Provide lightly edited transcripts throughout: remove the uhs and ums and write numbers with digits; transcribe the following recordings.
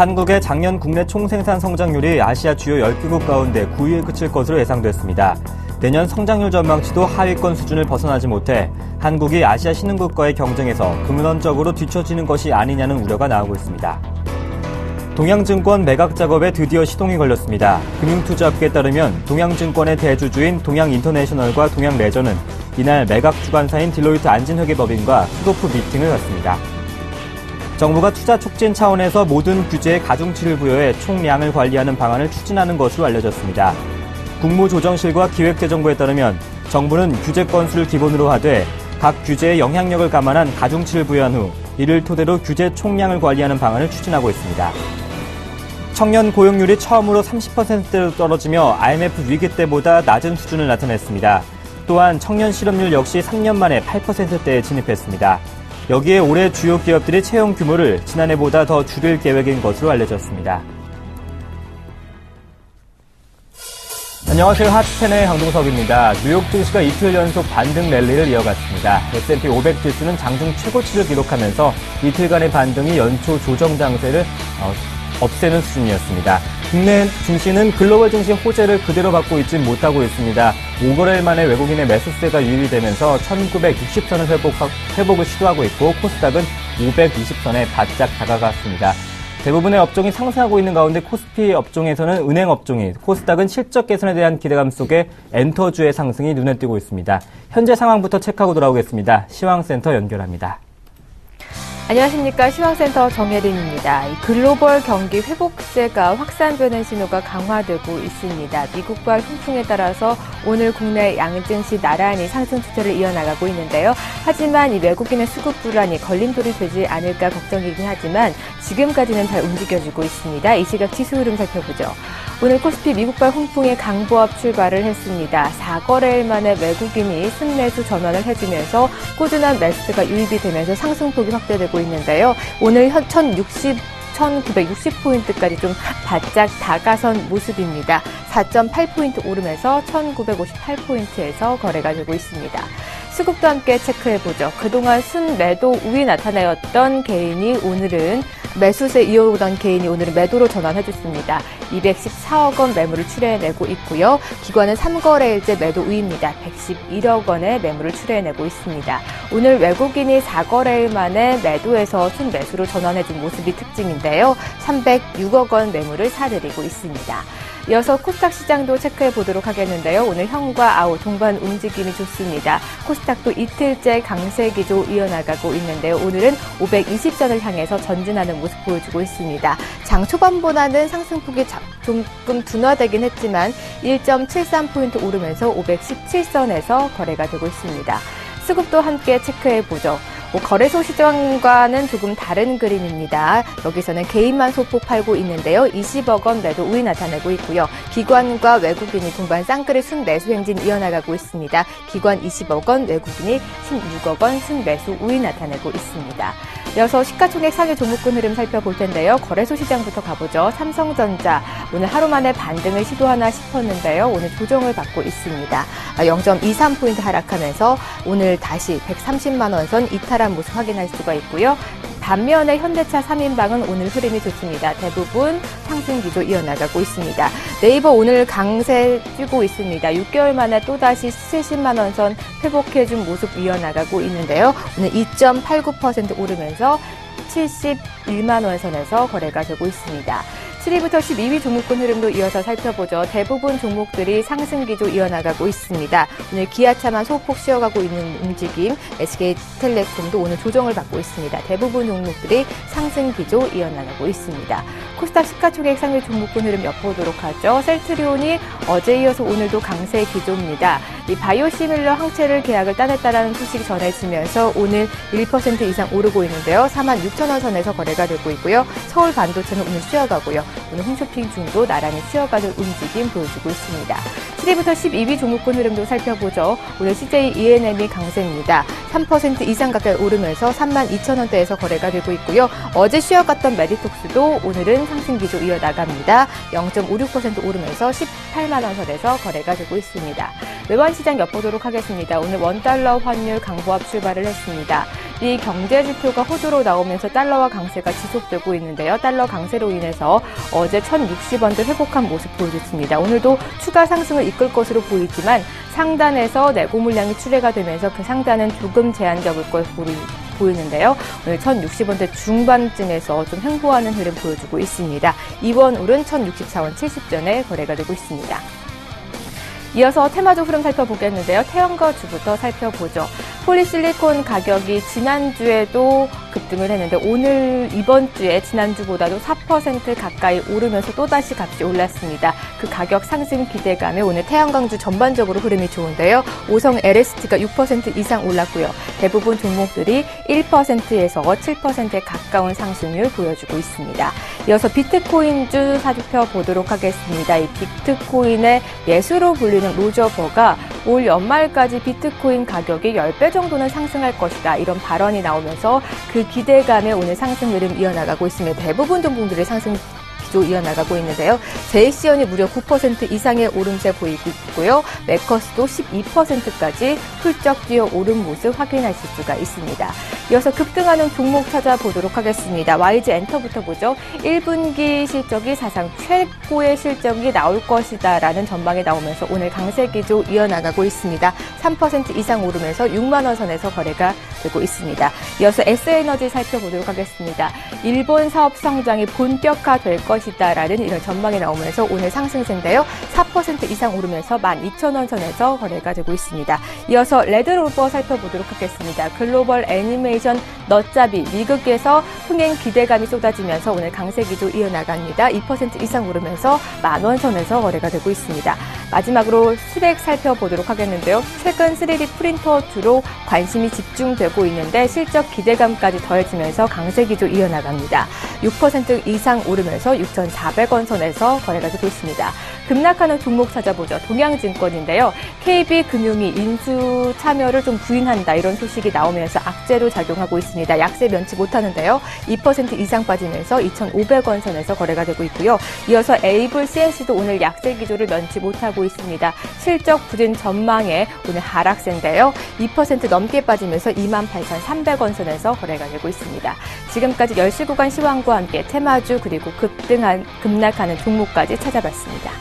한국의 작년 국내 총생산 성장률이 아시아 주요 10개국 가운데 9위에 그칠 것으로 예상됐습니다. 내년 성장률 전망치도 하위권 수준을 벗어나지 못해 한국이 아시아 신흥국과의 경쟁에서 근원적으로 뒤처지는 것이 아니냐는 우려가 나오고 있습니다. 동양증권 매각 작업에 드디어 시동이 걸렸습니다. 금융투자업계에 따르면 동양증권의 대주주인 동양인터내셔널과 동양레저는 이날 매각 주관사인 딜로이트 안진회계법인과 킥오프 미팅을 갖습니다. 정부가 투자 촉진 차원에서 모든 규제에 가중치를 부여해 총량을 관리하는 방안을 추진하는 것으로 알려졌습니다. 국무조정실과 기획재정부에 따르면 정부는 규제 건수를 기본으로 하되 각 규제의 영향력을 감안한 가중치를 부여한 후 이를 토대로 규제 총량을 관리하는 방안을 추진하고 있습니다. 청년 고용률이 처음으로 30%대로 떨어지며 IMF 위기 때보다 낮은 수준을 나타냈습니다. 또한 청년 실업률 역시 3년 만에 8%대에 진입했습니다. 여기에 올해 주요 기업들이 채용 규모를 지난해보다 더 줄일 계획인 것으로 알려졌습니다. 안녕하세요. 하트텐의 강동석입니다. 뉴욕 증시가 이틀 연속 반등 랠리를 이어갔습니다. S&P 500 지수는 장중 최고치를 기록하면서 이틀간의 반등이 연초 조정 장세를 없애는 수준이었습니다. 국내 증시는 글로벌 증시 호재를 그대로 받고 있지 못하고 있습니다. 5거래일 만에 외국인의 매수세가 유입이 되면서 1960선을 회복을 시도하고 있고 코스닥은 520선에 바짝 다가갔습니다. 대부분의 업종이 상승하고 있는 가운데 코스피 업종에서는 은행 업종이, 코스닥은 실적 개선에 대한 기대감 속에 엔터주의 상승이 눈에 띄고 있습니다. 현재 상황부터 체크하고 돌아오겠습니다. 시황센터 연결합니다. 안녕하십니까. 시황센터 정혜린입니다. 글로벌 경기 회복세가 확산되는 신호가 강화되고 있습니다. 미국발 훈풍에 따라서 오늘 국내 양증시 나란히 상승 추세를 이어나가고 있는데요. 하지만 이 외국인의 수급 불안이 걸림돌이 되지 않을까 걱정이긴 하지만 지금까지는 잘 움직여주고 있습니다. 이 시각 지수 흐름 살펴보죠. 오늘 코스피 미국발 훈풍의 강보합 출발을 했습니다. 4거래일 만에 외국인이 순매수 전환을 해주면서 꾸준한 매수가 유입이 되면서 상승폭이 확대되고 있는데요. 오늘 1960포인트까지 좀 바짝 다가선 모습입니다. 4.8포인트 오르면서 1958포인트에서 거래가 되고 있습니다. 수급도 함께 체크해보죠. 그동안 순매도 우위 나타내었던 개인이 오늘은 매수세 이어오던 개인이 오늘은 매도로 전환해줬습니다. 214억 원 매물을 출해내고 있고요. 기관은 3거래일째 매도 우위입니다. 111억 원의 매물을 출해내고 있습니다. 오늘 외국인이 4거래일 만에 매도에서 순매수로 전환해준 모습이 특징인데요. 306억 원 매물을 사들이고 있습니다. 이어서 코스닥 시장도 체크해 보도록 하겠는데요. 오늘 현과 아우 동반 움직임이 좋습니다. 코스닥도 이틀째 강세 기조 이어나가고 있는데요. 오늘은 520선을 향해서 전진하는 모습 보여주고 있습니다. 장 초반보다는 상승폭이 조금 둔화되긴 했지만 1.73포인트 오르면서 517선에서 거래가 되고 있습니다. 수급도 함께 체크해 보죠. 거래소 시장과는 조금 다른 그림입니다. 여기서는 개인만 소폭 팔고 있는데요. 20억 원 매도 우위 나타내고 있고요. 기관과 외국인이 동반 쌍끌의 순매수 행진 이어나가고 있습니다. 기관 20억 원, 외국인이 16억 원 순매수 우위 나타내고 있습니다. 이어서 시가총액 상위 종목군 흐름 살펴볼 텐데요. 거래소 시장부터 가보죠. 삼성전자 오늘 하루 만에 반등을 시도하나 싶었는데요. 오늘 조정을 받고 있습니다. 0.23포인트 하락하면서 오늘 다시 130만 원 선 이탈한 모습 확인할 수가 있고요. 반면에 현대차 3인방은 오늘 흐름이 좋습니다. 대부분 상승 기조 이어나가고 있습니다. 네이버 오늘 강세 뛰고 있습니다. 6개월 만에 또다시 70만 원 선 회복해준 모습 이어나가고 있는데요. 오늘 2.89% 오르면서 71만 원 선에서 거래가 되고 있습니다. 7위부터 12위 종목군 흐름도 이어서 살펴보죠. 대부분 종목들이 상승 기조 이어나가고 있습니다. 오늘 기아차만 소폭 쉬어가고 있는 움직임, SK텔레콤도 오늘 조정을 받고 있습니다. 대부분 종목들이 상승 기조 이어나가고 있습니다. 코스닥 시가총액 상위 종목군 흐름 엿보도록 하죠. 셀트리온이 어제 이어서 오늘도 강세 기조입니다. 이 바이오시밀러 항체를 계약을 따냈다라는 소식이 전해지면서 오늘 1% 이상 오르고 있는데요. 46,000원 선에서 거래가 되고 있고요. 서울 반도체는 오늘 쉬어가고요. 오늘 홈쇼핑 중도 나란히 쉬어가는 움직임 보여주고 있습니다. 7위부터 12위 종목군 흐름도 살펴보죠. 오늘 CJ E&M이 강세입니다. 3% 이상 가까이 오르면서 32,000원대에서 거래가 되고 있고요. 어제 쉬어갔던 메디톡스도 오늘은 상승 기조 이어나갑니다. 0.56% 오르면서 18만 원 선에서 거래가 되고 있습니다. 외환시장 엿보도록 하겠습니다. 오늘 원달러 환율 강보합 출발을 했습니다. 미 경제 지표가 호조로 나오면서 달러화 강세가 지속되고 있는데요. 달러 강세로 인해서 어제 1,060원대 회복한 모습 보여줬습니다. 오늘도 추가 상승을 이끌 것으로 보이지만 상단에서 내고 물량이 출회가 되면서 그 상단은 조금 제한적일 것으로 보이는데요. 오늘 1,060원대 중반쯤에서 좀 횡보하는 흐름 보여주고 있습니다. 이원울은 1,064원 70전에 거래가 되고 있습니다. 이어서 테마주 흐름 살펴보겠는데요. 태양광주부터 살펴보죠. 폴리실리콘 가격이 지난주에도 급등을 했는데 오늘 이번 주에 지난주보다도 4% 가까이 오르면서 또다시 값이 올랐습니다. 그 가격 상승 기대감에 오늘 태양광주 전반적으로 흐름이 좋은데요. 오성 LST가 6% 이상 올랐고요. 대부분 종목들이 1%에서 7%에 가까운 상승률 보여주고 있습니다. 이어서 비트코인주 살펴보도록 하겠습니다. 이 비트코인의 예수로 불리는 로저버가 올 연말까지 비트코인 가격이 10배 정도는 상승할 것이다. 이런 발언이 나오면서 그 기대감에 오늘 상승 흐름 이어나가고 있습니다. 대부분 종목들의 상승 기조 이어나가고 있는데요. 제이시언이 무려 9% 이상의 오름세 보이고 있고요. 메커스도 12%까지 훌쩍 뛰어 오른 모습 확인하실 수가 있습니다. 이어서 급등하는 종목 찾아보도록 하겠습니다. YG엔터부터 보죠. 1분기 실적이 사상 최고의 실적이 나올 것이다 라는 전망이 나오면서 오늘 강세 기조 이어나가고 있습니다. 3% 이상 오르면서 6만 원 선에서 거래가 되고 있습니다. 이어서 S에너지 살펴보도록 하겠습니다. 일본 사업 성장이 본격화될 것이다 라는 이런 전망이 나오면서 오늘 상승세인데요. 4% 이상 오르면서 12,000원 선에서 거래가 되고 있습니다. 이어서 레드로버 살펴보도록 하겠습니다. 글로벌 애니메이션 넛잡이 미국에서 흥행 기대감이 쏟아지면서 오늘 강세 기조 이어나갑니다. 2% 이상 오르면서 10,000원 선에서 거래가 되고 있습니다. 마지막으로 스렉 살펴보도록 하겠는데요. 최근 3D 프린터 주로 관심이 집중되고 있는데 실적 기대감까지 더해지면서 강세 기조 이어나갑니다. 6% 이상 오르면서 6,400원 선에서 거래가 되고 있습니다. 급락하는 종목 찾아보죠. 동양증권인데요. KB금융이 인수 참여를 좀 부인한다 이런 소식이 나오면서 악재로 작용하고 있습니다. 약세 면치 못하는데요. 2% 이상 빠지면서 2,500원 선에서 거래가 되고 있고요. 이어서 에이블 CNC도 오늘 약세 기조를 면치 못하고 있습니다. 실적 부진 전망에 오늘 하락세인데요. 2% 넘게 빠지면서 28,300원 선에서 거래가 되고 있습니다. 지금까지 10시 구간 시황과 함께 테마주 그리고 급락하는 종목까지 찾아봤습니다.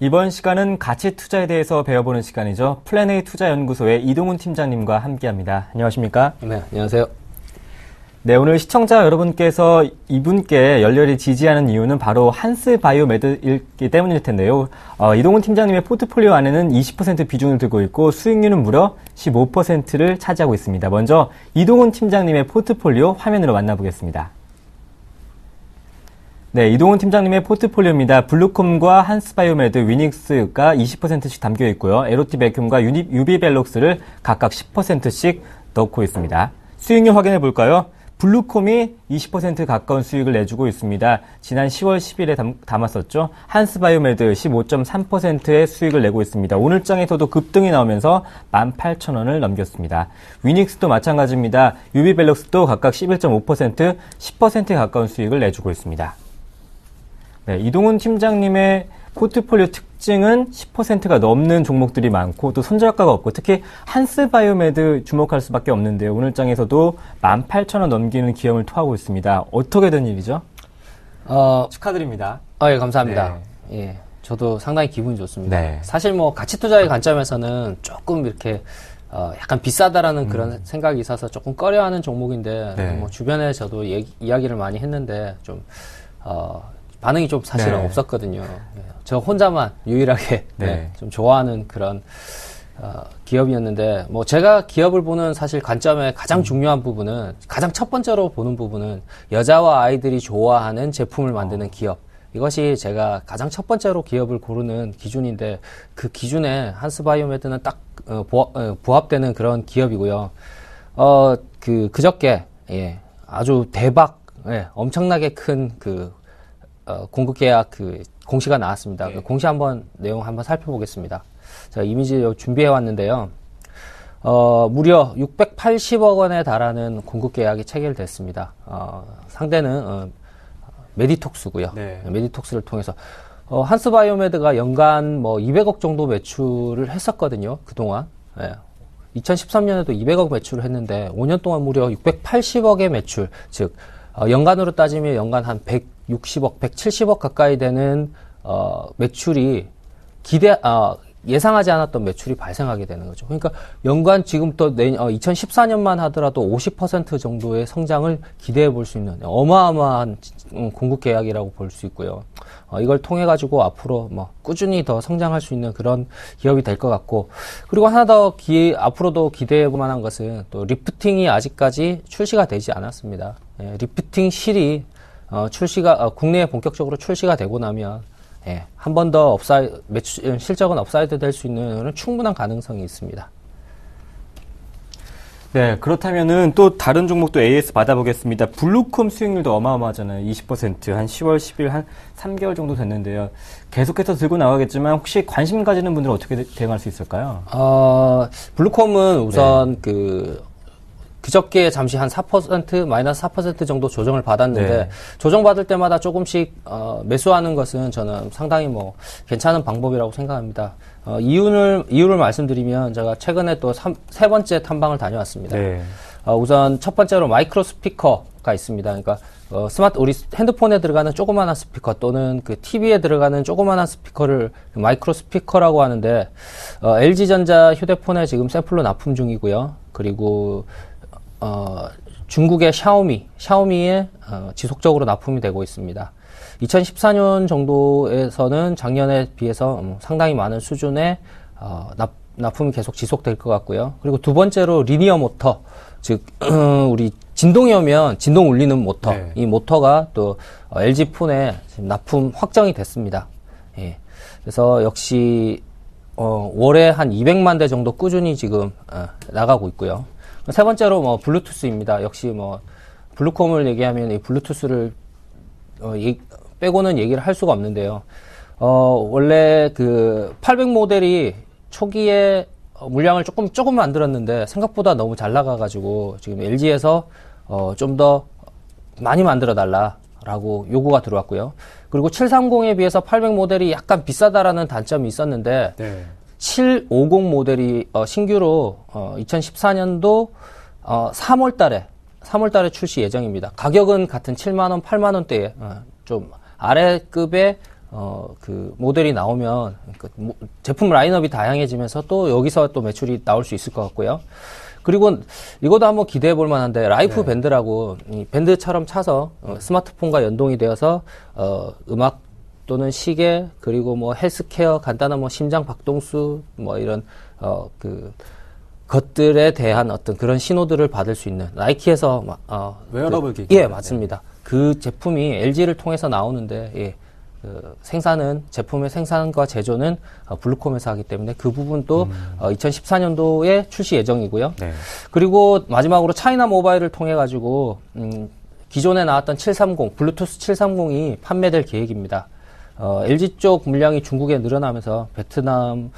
이번 시간은 가치 투자에 대해서 배워보는 시간이죠. 플랜A 투자연구소의 이동훈 팀장님과 함께합니다. 안녕하십니까? 네, 안녕하세요. 네, 오늘 시청자 여러분께서 이분께 열렬히 지지하는 이유는 바로 한스바이오메드이기 때문일 텐데요. 이동훈 팀장님의 포트폴리오 안에는 20% 비중을 두고 있고 수익률은 무려 15%를 차지하고 있습니다. 먼저 이동훈 팀장님의 포트폴리오 화면으로 만나보겠습니다. 네, 이동훈 팀장님의 포트폴리오입니다. 블루콤과 한스바이오메드, 위닉스가 20%씩 담겨 있고요. 에로티 백큐움과 유비벨록스를 각각 10%씩 넣고 있습니다. 수익률 확인해 볼까요? 블루콤이 20% 가까운 수익을 내주고 있습니다. 지난 10월 10일에 담았었죠. 한스바이오메드 15.3%의 수익을 내고 있습니다. 오늘장에서도 급등이 나오면서 18,000원을 넘겼습니다. 위닉스도 마찬가지입니다. 유비벨록스도 각각 11.5%, 10%에 가까운 수익을 내주고 있습니다. 네, 이동훈 팀장님의 포트폴리오 특징은 10%가 넘는 종목들이 많고 또 손절가가 없고 특히 한스바이오메드 주목할 수밖에 없는데요. 오늘장에서도 18,000원 넘기는 기염을 토하고 있습니다. 어떻게 된 일이죠? 축하드립니다. 예, 감사합니다. 예, 저도 상당히 기분이 좋습니다. 네. 사실 뭐 가치 투자의 관점에서는 조금 이렇게 약간 비싸다라는 그런 생각이 있어서 조금 꺼려하는 종목인데 네. 뭐 주변에 저도 이야기를 많이 했는데 좀 반응이 좀 사실은 네. 없었거든요. 예, 저 혼자만 유일하게 네. 좀 좋아하는 그런 기업이었는데 뭐 제가 기업을 보는 사실 관점의 가장 중요한 부분은 가장 첫 번째로 보는 부분은 여자와 아이들이 좋아하는 제품을 만드는 기업. 이것이 제가 가장 첫 번째로 기업을 고르는 기준인데 그 기준에 한스바이오메드는 딱 부합되는 그런 기업이고요. 그저께 아주 대박 엄청나게 큰 공급 계약 공시가 나왔습니다. 그 공시 내용 한번 살펴보겠습니다. 제가 이미지 준비해 왔는데요. 무려 680억 원에 달하는 공급 계약이 체결됐습니다. 상대는 메디톡스고요. 네. 메디톡스를 통해서 한스바이오메드가 연간 뭐 200억 정도 매출을 했었거든요. 그동안. 2013년에도 200억 매출을 했는데 5년 동안 무려 680억의 매출, 즉 연간으로 따지면 연간 한 160억, 170억 가까이 되는 매출이 예상하지 않았던 매출이 발생하게 되는 거죠. 그러니까 연간 지금부터 2014년만 하더라도 50% 정도의 성장을 기대해 볼 수 있는 어마어마한 공급 계약이라고 볼 수 있고요. 이걸 통해 가지고 앞으로 뭐 꾸준히 더 성장할 수 있는 그런 기업이 될 것 같고, 그리고 하나 더 앞으로도 기대해 볼 만한 것은 또 리프팅이 아직까지 출시가 되지 않았습니다. 리프팅 실이 국내에 본격적으로 출시가 되고 나면 한 번 더 실적은 업사이드 될 수 있는 충분한 가능성이 있습니다. 네, 그렇다면은 또 다른 종목도 AS 받아보겠습니다. 블루콤 수익률도 어마어마하잖아요. 20%, 한 10월, 10일, 한 3개월 정도 됐는데요. 계속해서 들고 나가겠지만 혹시 관심 가지는 분들은 어떻게 대응할 수 있을까요? 블루콤은 우선 그저께 잠시 한 4%, 마이너스 4% 정도 조정을 받았는데, 네. 조정받을 때마다 조금씩, 매수하는 것은 저는 상당히 괜찮은 방법이라고 생각합니다. 이유를 말씀드리면, 제가 최근에 또 세 번째 탐방을 다녀왔습니다. 네. 우선 첫 번째로 마이크로 스피커가 있습니다. 그러니까, 우리 핸드폰에 들어가는 조그마한 스피커 또는 그 TV에 들어가는 조그마한 스피커를 마이크로 스피커라고 하는데, LG전자 휴대폰에 지금 샘플로 납품 중이고요. 그리고, 중국의 샤오미에 지속적으로 납품이 되고 있습니다. 2014년 정도에서는 작년에 비해서 상당히 많은 수준의 납품이 계속 지속될 것 같고요. 그리고 두 번째로 리니어 모터, 즉 우리 진동이 오면 진동 울리는 모터, 네. 이 모터가 또 LG 폰에 지금 납품 확정이 됐습니다. 그래서 역시 월에 한 200만 대 정도 꾸준히 지금 나가고 있고요. 세 번째로 블루투스입니다. 역시 블루콤을 얘기하면 이 블루투스를 빼고는 얘기를 할 수가 없는데요. 원래 800 모델이 초기에 물량을 조금 만들었는데 생각보다 너무 잘 나가가지고 지금 LG에서 좀 더 많이 만들어 달라라고 요구가 들어왔고요. 그리고 730에 비해서 800 모델이 약간 비싸다라는 단점이 있었는데, 네. 750 모델이 신규로 2014년도 3월 달에 출시 예정입니다. 가격은 같은 7만 원, 8만 원대에 좀 아래급의 모델이 나오면 제품 라인업이 다양해지면서 또 여기서 또 매출이 나올 수 있을 것 같고요. 그리고 이것도 한번 기대해 볼 만한데, 라이프 밴드라고 이 밴드처럼 차서 스마트폰과 연동이 되어서 음악 또는 시계, 그리고 헬스케어, 간단한 심장 박동수, 이런, 것들에 대한 어떤 그런 신호들을 받을 수 있는, 나이키에서, 웨어러블 기기. 예, 맞습니다. 그 제품이 LG를 통해서 나오는데, 제품의 생산과 제조는 블루콤에서 하기 때문에 그 부분도 2014년도에 출시 예정이고요. 네. 그리고 마지막으로 차이나 모바일을 통해 가지고, 기존에 나왔던 730, 블루투스 730이 판매될 계획입니다. LG 쪽 물량이 중국에 늘어나면서 베트남,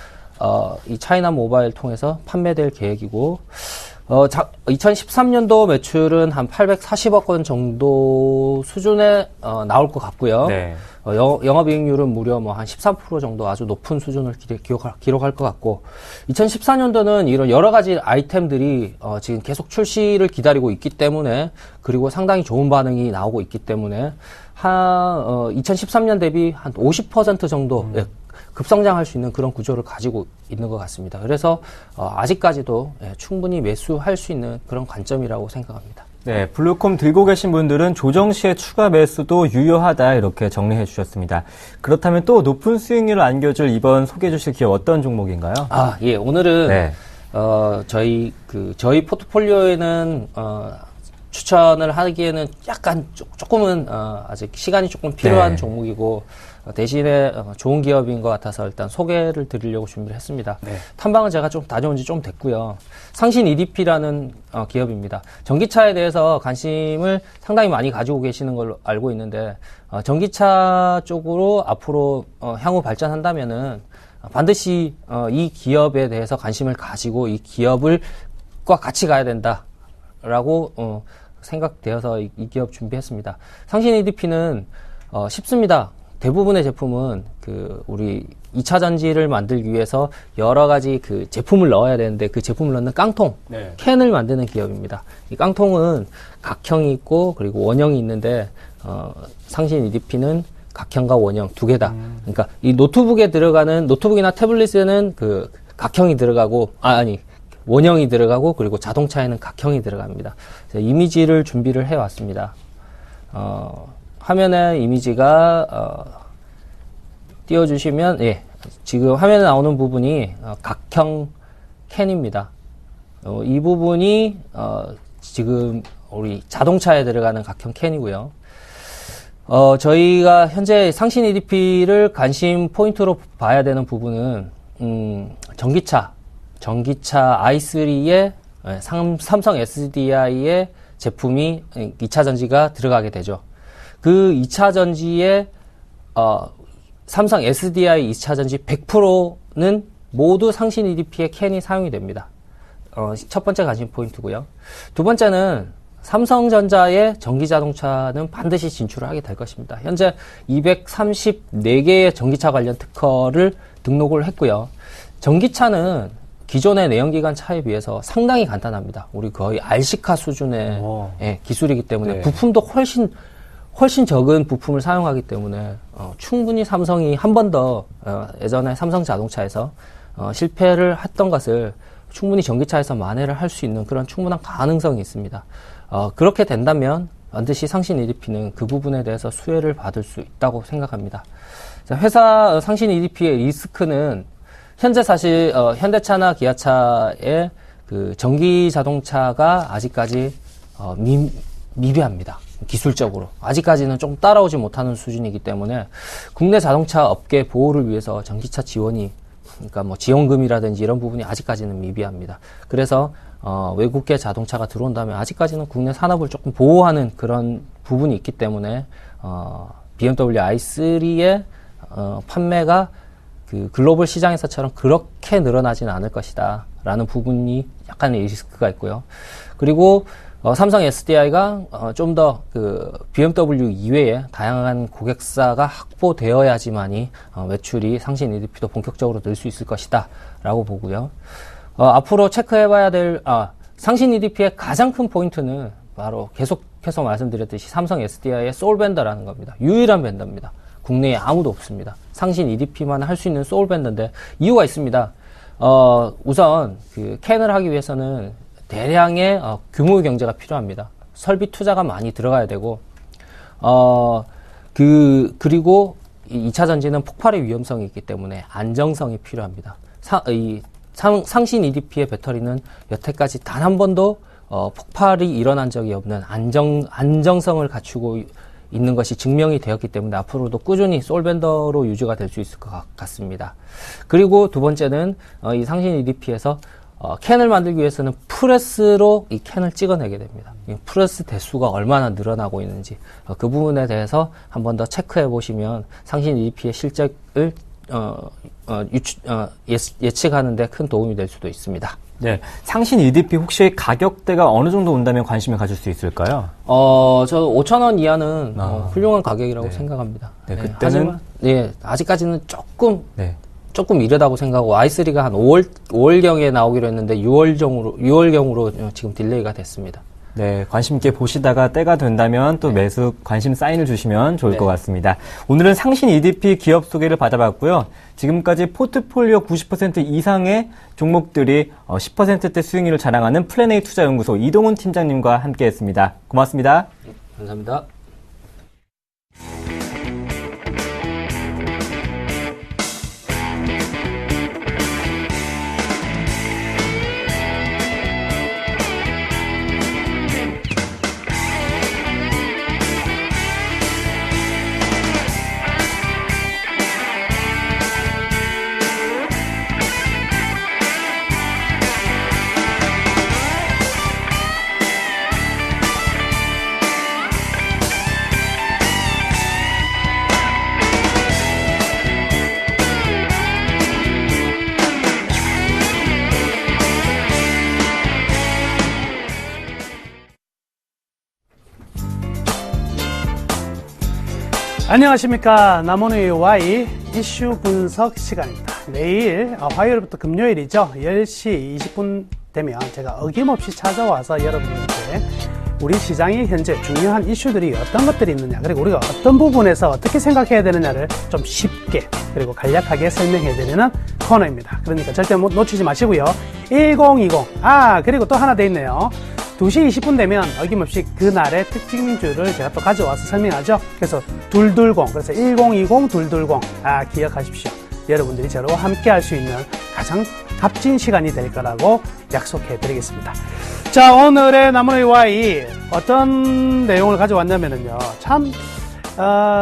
이 차이나 모바일 통해서 판매될 계획이고, 2013년도 매출은 한 840억 원 정도 수준에 나올 것 같고요. 네. 영업이익률은 무려 뭐 한 13% 정도 아주 높은 수준을 기록할 것 같고, 2014년도는 이런 여러 가지 아이템들이 지금 계속 출시를 기다리고 있기 때문에, 그리고 상당히 좋은 반응이 나오고 있기 때문에 2013년 대비 한 50% 정도 급성장할 수 있는 그런 구조를 가지고 있는 것 같습니다. 그래서 아직까지도 충분히 매수할 수 있는 그런 관점이라고 생각합니다. 네, 블루콤 들고 계신 분들은 조정 시에 추가 매수도 유효하다 이렇게 정리해 주셨습니다. 그렇다면 또 높은 수익률을 안겨줄 이번 소개해 주실 기업 어떤 종목인가요? 예, 오늘은 네. 저희 포트폴리오에는 추천을 하기에는 약간 조금은 아직 시간이 조금 필요한 네. 종목이고, 대신에 좋은 기업인 것 같아서 일단 소개를 드리려고 준비를 했습니다. 네. 탐방은 제가 좀 다녀온 지 좀 됐고요. 상신 EDP라는 기업입니다. 전기차에 대해서 관심을 상당히 많이 가지고 계시는 걸로 알고 있는데, 전기차 쪽으로 앞으로 향후 발전한다면은 반드시 이 기업에 대해서 관심을 가지고 이 기업과 같이 가야 된다라고 생각되어서 이 기업 준비했습니다. 상신 EDP는 쉽습니다. 대부분의 제품은 우리 2차 전지를 만들기 위해서 여러 가지 제품을 넣어야 되는데, 그 제품을 넣는 깡통, 네. 캔을 만드는 기업입니다. 이 깡통은 각형이 있고 그리고 원형이 있는데, 상신 EDP는 각형과 원형 두 개다. 그러니까 이 노트북이나 태블릿에는 각형이 들어가고, 원형이 들어가고, 그리고 자동차에는 각형이 들어갑니다. 그래서 이미지를 준비를 해왔습니다. 화면에 이미지가 띄워주시면, 지금 화면에 나오는 부분이 각형 캔입니다. 이 부분이 지금 우리 자동차에 들어가는 각형 캔이고요. 저희가 현재 상신 EDP를 관심 포인트로 봐야 되는 부분은 전기차 i3에 삼성 SDI의 제품이 2차 전지가 들어가게 되죠. 그 2차 전지에 삼성 SDI 2차 전지 100%는 모두 상신 EDP의 캔이 사용이 됩니다. 첫 번째 관심 포인트고요. 두 번째는 삼성전자의 전기자동차는 반드시 진출을 하게 될 것입니다. 현재 234개의 전기차 관련 특허를 등록을 했고요. 전기차는 기존의 내연기관 차에 비해서 상당히 간단합니다. 우리 거의 RC카 수준의 기술이기 때문에, 네. 부품도 훨씬 적은 부품을 사용하기 때문에 충분히 삼성이 한 번 더 예전에 삼성 자동차에서 실패를 했던 것을 충분히 전기차에서 만회를 할 수 있는 그런 충분한 가능성이 있습니다. 그렇게 된다면 반드시 상신 EDP는 그 부분에 대해서 수혜를 받을 수 있다고 생각합니다. 회사 상신 EDP의 리스크는 현재 사실 현대차나 기아차의 전기 자동차가 아직까지 미비합니다. 기술적으로 아직까지는 좀 따라오지 못하는 수준이기 때문에 국내 자동차 업계 보호를 위해서 전기차 지원이, 그러니까 뭐 지원금이라든지 이런 부분이 아직까지는 미비합니다. 그래서 외국계 자동차가 들어온다면 아직까지는 국내 산업을 조금 보호하는 그런 부분이 있기 때문에 BMW i3의 판매가 글로벌 시장에서처럼 그렇게 늘어나지는 않을 것이다 라는 부분이 약간의 리스크가 있고요. 그리고 삼성 SDI가 좀 더 BMW 이외에 다양한 고객사가 확보되어야지만이 매출이 상신 EDP도 본격적으로 늘 수 있을 것이다 라고 보고요. 앞으로 체크해봐야 될 상신 EDP의 가장 큰 포인트는 바로 계속해서 말씀드렸듯이 삼성 SDI의 소울 벤더라는 겁니다. 유일한 벤더입니다. 국내에 아무도 없습니다. 상신 EDP만 할 수 있는 소울 벤더인데 이유가 있습니다. 우선 캔을 하기 위해서는 대량의 규모의 경제가 필요합니다. 설비 투자가 많이 들어가야 되고, 그리고 2차 전지는 폭발의 위험성이 있기 때문에 안정성이 필요합니다. 상신 EDP의 배터리는 여태까지 단 한 번도 폭발이 일어난 적이 없는 안정성을 갖추고 있는 것이 증명이 되었기 때문에 앞으로도 꾸준히 솔벤더로 유지가 될 수 있을 것 같습니다. 그리고 두 번째는 이 상신 EDP에서 캔을 만들기 위해서는 프레스로 이 캔을 찍어내게 됩니다. 이 프레스 대수가 얼마나 늘어나고 있는지 그 부분에 대해서 한 번 더 체크해 보시면 상신 EDP의 실적을 예측하는데 큰 도움이 될 수도 있습니다. 네, 상신 EDP 혹시 가격대가 어느 정도 온다면 관심을 가질 수 있을까요? 저 5,000원 이하는 훌륭한 가격이라고 네. 생각합니다. 네, 그때는 하지만, 아직까지는 조금 네. 이르다고 생각하고 i3가 한 5월경에 나오기로 했는데 6월경으로 지금 딜레이가 됐습니다. 네, 관심 있게 보시다가 때가 된다면 또 매수 관심 사인을 주시면 좋을 것 같습니다. 오늘은 상신 EDP 기업 소개를 받아봤고요. 지금까지 포트폴리오 90% 이상의 종목들이 10%대 수익률을 자랑하는 플랜A 투자연구소 이동훈 팀장님과 함께했습니다. 고맙습니다. 감사합니다. 안녕하십니까. 남원의 Y 이슈 분석 시간입니다. 내일 화요일부터 금요일이죠. 10시 20분 되면 제가 어김없이 찾아와서 여러분들께 우리 시장의 현재 중요한 이슈들이 어떤 것들이 있느냐, 그리고 우리가 어떤 부분에서 어떻게 생각해야 되느냐를 좀 쉽게 그리고 간략하게 설명해 드리는 코너입니다. 그러니까 절대 놓치지 마시고요. 1020 그리고 또 하나 돼 있네요. 2시 20분 되면 어김없이 그날의 특징주를 제가 또 가져와서 설명하죠. 그래서 220, 그래서 1020, 220, 기억하십시오. 여러분들이 저와 함께 할 수 있는 가장 값진 시간이 될 거라고 약속해 드리겠습니다. 자, 오늘의 남원의 Y 어떤 내용을 가져왔냐면요. 참,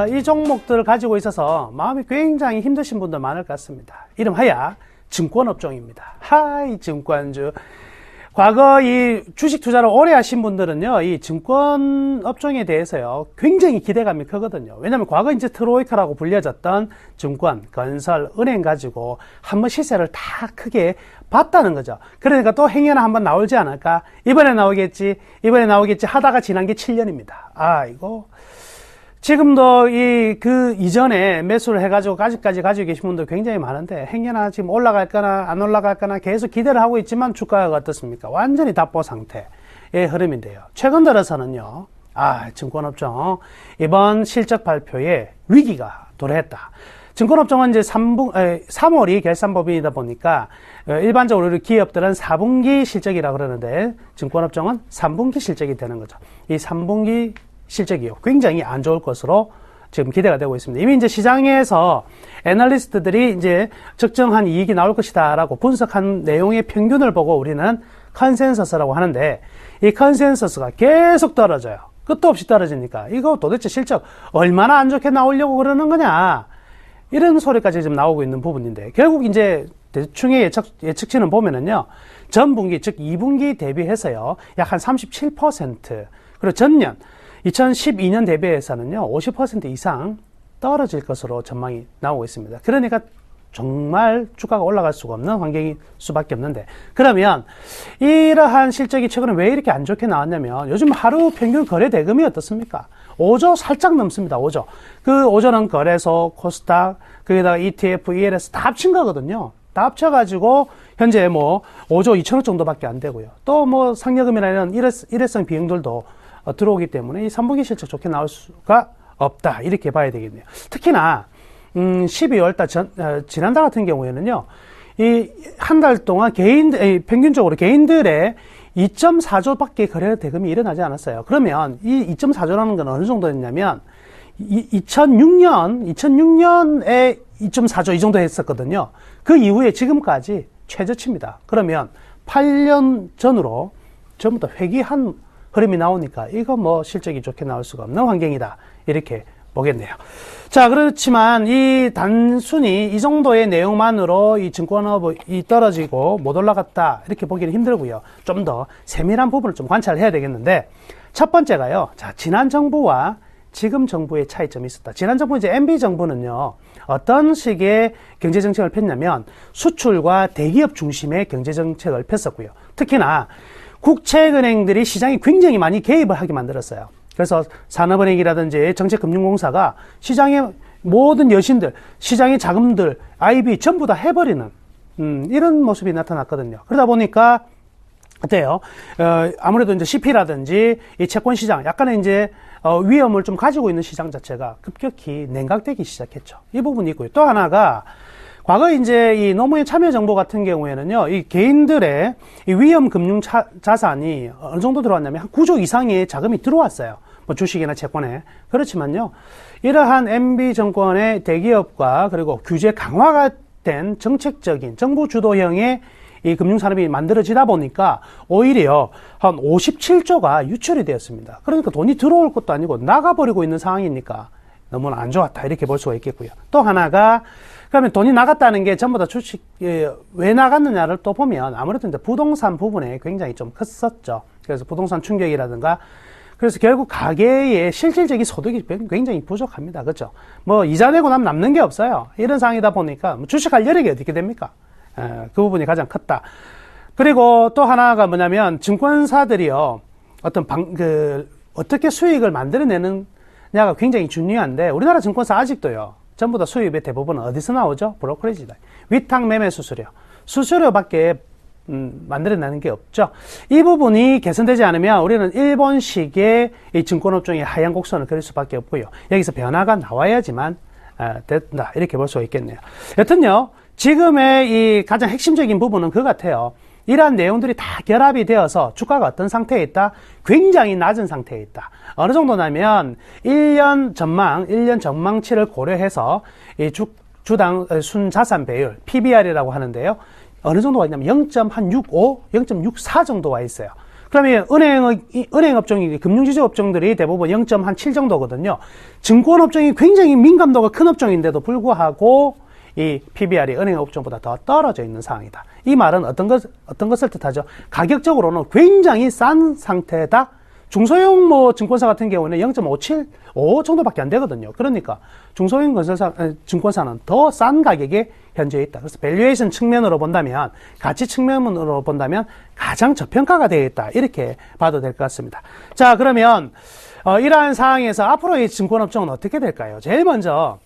이 종목들을 가지고 있어서 마음이 굉장히 힘드신 분들 많을 것 같습니다. 이름하여 증권업종입니다. 하이, 증권주. 과거 이 주식 투자를 오래 하신 분들은요, 이 증권 업종에 대해서요, 굉장히 기대감이 크거든요. 왜냐면 과거 이제 트로이카라고 불려졌던 증권, 건설, 은행 가지고 한번 시세를 다 크게 봤다는 거죠. 그러니까 또 행여나 한번 나오지 않을까? 이번에 나오겠지 하다가 지난 게 7년입니다. 이거. 지금도 그 이전에 매수를 해가지고 아직까지 가지고 계신 분들 굉장히 많은데, 행여나 지금 올라갈까나 안 올라갈까나 계속 기대를 하고 있지만 주가가 어떻습니까? 완전히 답보 상태의 흐름인데요. 최근 들어서는요, 증권업종, 이번 실적 발표에 위기가 도래했다. 증권업종은 이제 3월이 결산법인이다 보니까, 일반적으로 우리 기업들은 4분기 실적이라고 그러는데, 증권업종은 3분기 실적이 되는 거죠. 이 3분기 실적이요. 굉장히 안 좋을 것으로 지금 기대가 되고 있습니다. 이미 이제 시장에서 애널리스트들이 이제 적정한 이익이 나올 것이다라고 분석한 내용의 평균을 보고 우리는 컨센서스라고 하는데, 이 컨센서스가 계속 떨어져요. 끝도 없이 떨어지니까 이거 도대체 실적 얼마나 안 좋게 나오려고 그러는 거냐, 이런 소리까지 지금 나오고 있는 부분인데, 결국 이제 대충의 예측치는 보면은요, 전분기 즉 2분기 대비해서요 약 한 37%, 그리고 전년 2012년 대비해서는요 50% 이상 떨어질 것으로 전망이 나오고 있습니다. 그러니까 정말 주가가 올라갈 수가 없는 환경일 수밖에 없는데, 그러면 이러한 실적이 최근에 왜 이렇게 안 좋게 나왔냐면, 요즘 하루 평균 거래 대금이 어떻습니까? 5조 살짝 넘습니다. 5조. 그 5조는 거래소, 코스닥, 거기다가 ETF, ELS 다 합친 거거든요. 다 합쳐가지고 현재 뭐 5조 2천억 정도밖에 안 되고요. 또 뭐 상여금이나 이런 일회성 비용들도 들어오기 때문에 이 3분기 실적 좋게 나올 수가 없다, 이렇게 봐야 되겠네요. 특히나 12월달 지난달 같은 경우에는요, 이 한 달 동안 평균적으로 개인들의 2.4조밖에 거래 대금이 일어나지 않았어요. 그러면 이 2.4조라는 건 어느 정도였냐면 2006년에 2.4조 이 정도 했었거든요. 그 이후에 지금까지 최저치입니다. 그러면 8년 전으로 전부 다 회귀한 흐름이 나오니까 이거 뭐 실적이 좋게 나올 수가 없는 환경이다, 이렇게 보겠네요. 자, 그렇지만 이 단순히 이 정도의 내용만으로 이 증권업이 떨어지고 못 올라갔다, 이렇게 보기는 힘들고요. 좀 더 세밀한 부분을 좀 관찰해야 되겠는데, 첫 번째가요, 자, 지난 정부와 지금 정부의 차이점이 있었다. 지난 정부 이제 MB 정부는요, 어떤 식의 경제 정책을 폈냐면 수출과 대기업 중심의 경제 정책을 폈었고요. 특히나 국책은행들이 시장에 굉장히 많이 개입을 하게 만들었어요. 그래서 산업은행이라든지 정책금융공사가 시장의 모든 여신들, 시장의 자금들, IB 전부 다 해버리는 이런 모습이 나타났거든요. 그러다 보니까 어때요? 아무래도 이제 CP라든지 이 채권 시장, 약간의 이제 위험을 좀 가지고 있는 시장 자체가 급격히 냉각되기 시작했죠. 이 부분이 있고요. 또 하나가 과거 이제 이 노무현 참여정부 같은 경우에는요, 이 개인들의 이 위험 금융 자산이 어느 정도 들어왔냐면 한 9조 이상의 자금이 들어왔어요. 뭐 주식이나 채권에. 그렇지만요, 이러한 MB 정권의 대기업과 그리고 규제 강화가 된 정책적인 정부 주도형의 이 금융산업이 만들어지다 보니까 오히려 한 57조가 유출이 되었습니다. 그러니까 돈이 들어올 것도 아니고 나가버리고 있는 상황이니까 너무나 안 좋았다. 이렇게 볼 수가 있겠고요. 또 하나가, 그러면 돈이 나갔다는 게 전부 다 주식, 왜 나갔느냐를 또 보면 아무래도 이제 부동산 부분에 굉장히 좀 컸었죠. 그래서 부동산 충격이라든가, 그래서 결국 가계의 실질적인 소득이 굉장히 부족합니다. 그렇죠? 뭐 이자 내고 나면 남는 게 없어요. 이런 상황이다 보니까 주식할 여력이 어떻게 됩니까? 그 부분이 가장 컸다. 그리고 또 하나가 뭐냐면 증권사들이요, 어떤 어떻게 수익을 만들어내느냐가 굉장히 중요한데, 우리나라 증권사 아직도요, 전부 다 수입의 대부분은 어디서 나오죠? 브로커리지다. 위탁 매매 수수료밖에 만들어내는 게 없죠. 이 부분이 개선되지 않으면 우리는 일본식의 이 증권업종의 하향 곡선을 그릴 수밖에 없고요. 여기서 변화가 나와야지만 된다. 이렇게 볼 수가 있겠네요. 여튼요, 지금의 이 가장 핵심적인 부분은 그거 같아요. 이러한 내용들이 다 결합이 되어서 주가가 어떤 상태에 있다? 굉장히 낮은 상태에 있다. 어느 정도냐면 1년 전망치를 고려해서 이 주당 순자산 배율, PBR이라고 하는데요. 어느 정도가 있냐면 0.65, 0.64 정도 와 있어요. 그러면 은행업종이, 금융지주업종들이 대부분 0.7 정도거든요. 증권업종이 굉장히 민감도가 큰 업종인데도 불구하고 이 PBR이 은행업종보다 더 떨어져 있는 상황이다. 이 말은 어떤 것을 뜻하죠? 가격적으로는 굉장히 싼 상태다. 중소형 증권사 같은 경우는 0.575 정도밖에 안 되거든요. 그러니까 중소형 증권사는 더 싼 가격에 현재 있다. 그래서 밸류에이션 측면으로 본다면, 가치 측면으로 본다면 가장 저평가가 되어 있다. 이렇게 봐도 될 것 같습니다. 자, 그러면 이러한 상황에서 앞으로의 증권업종은 어떻게 될까요? 제일 먼저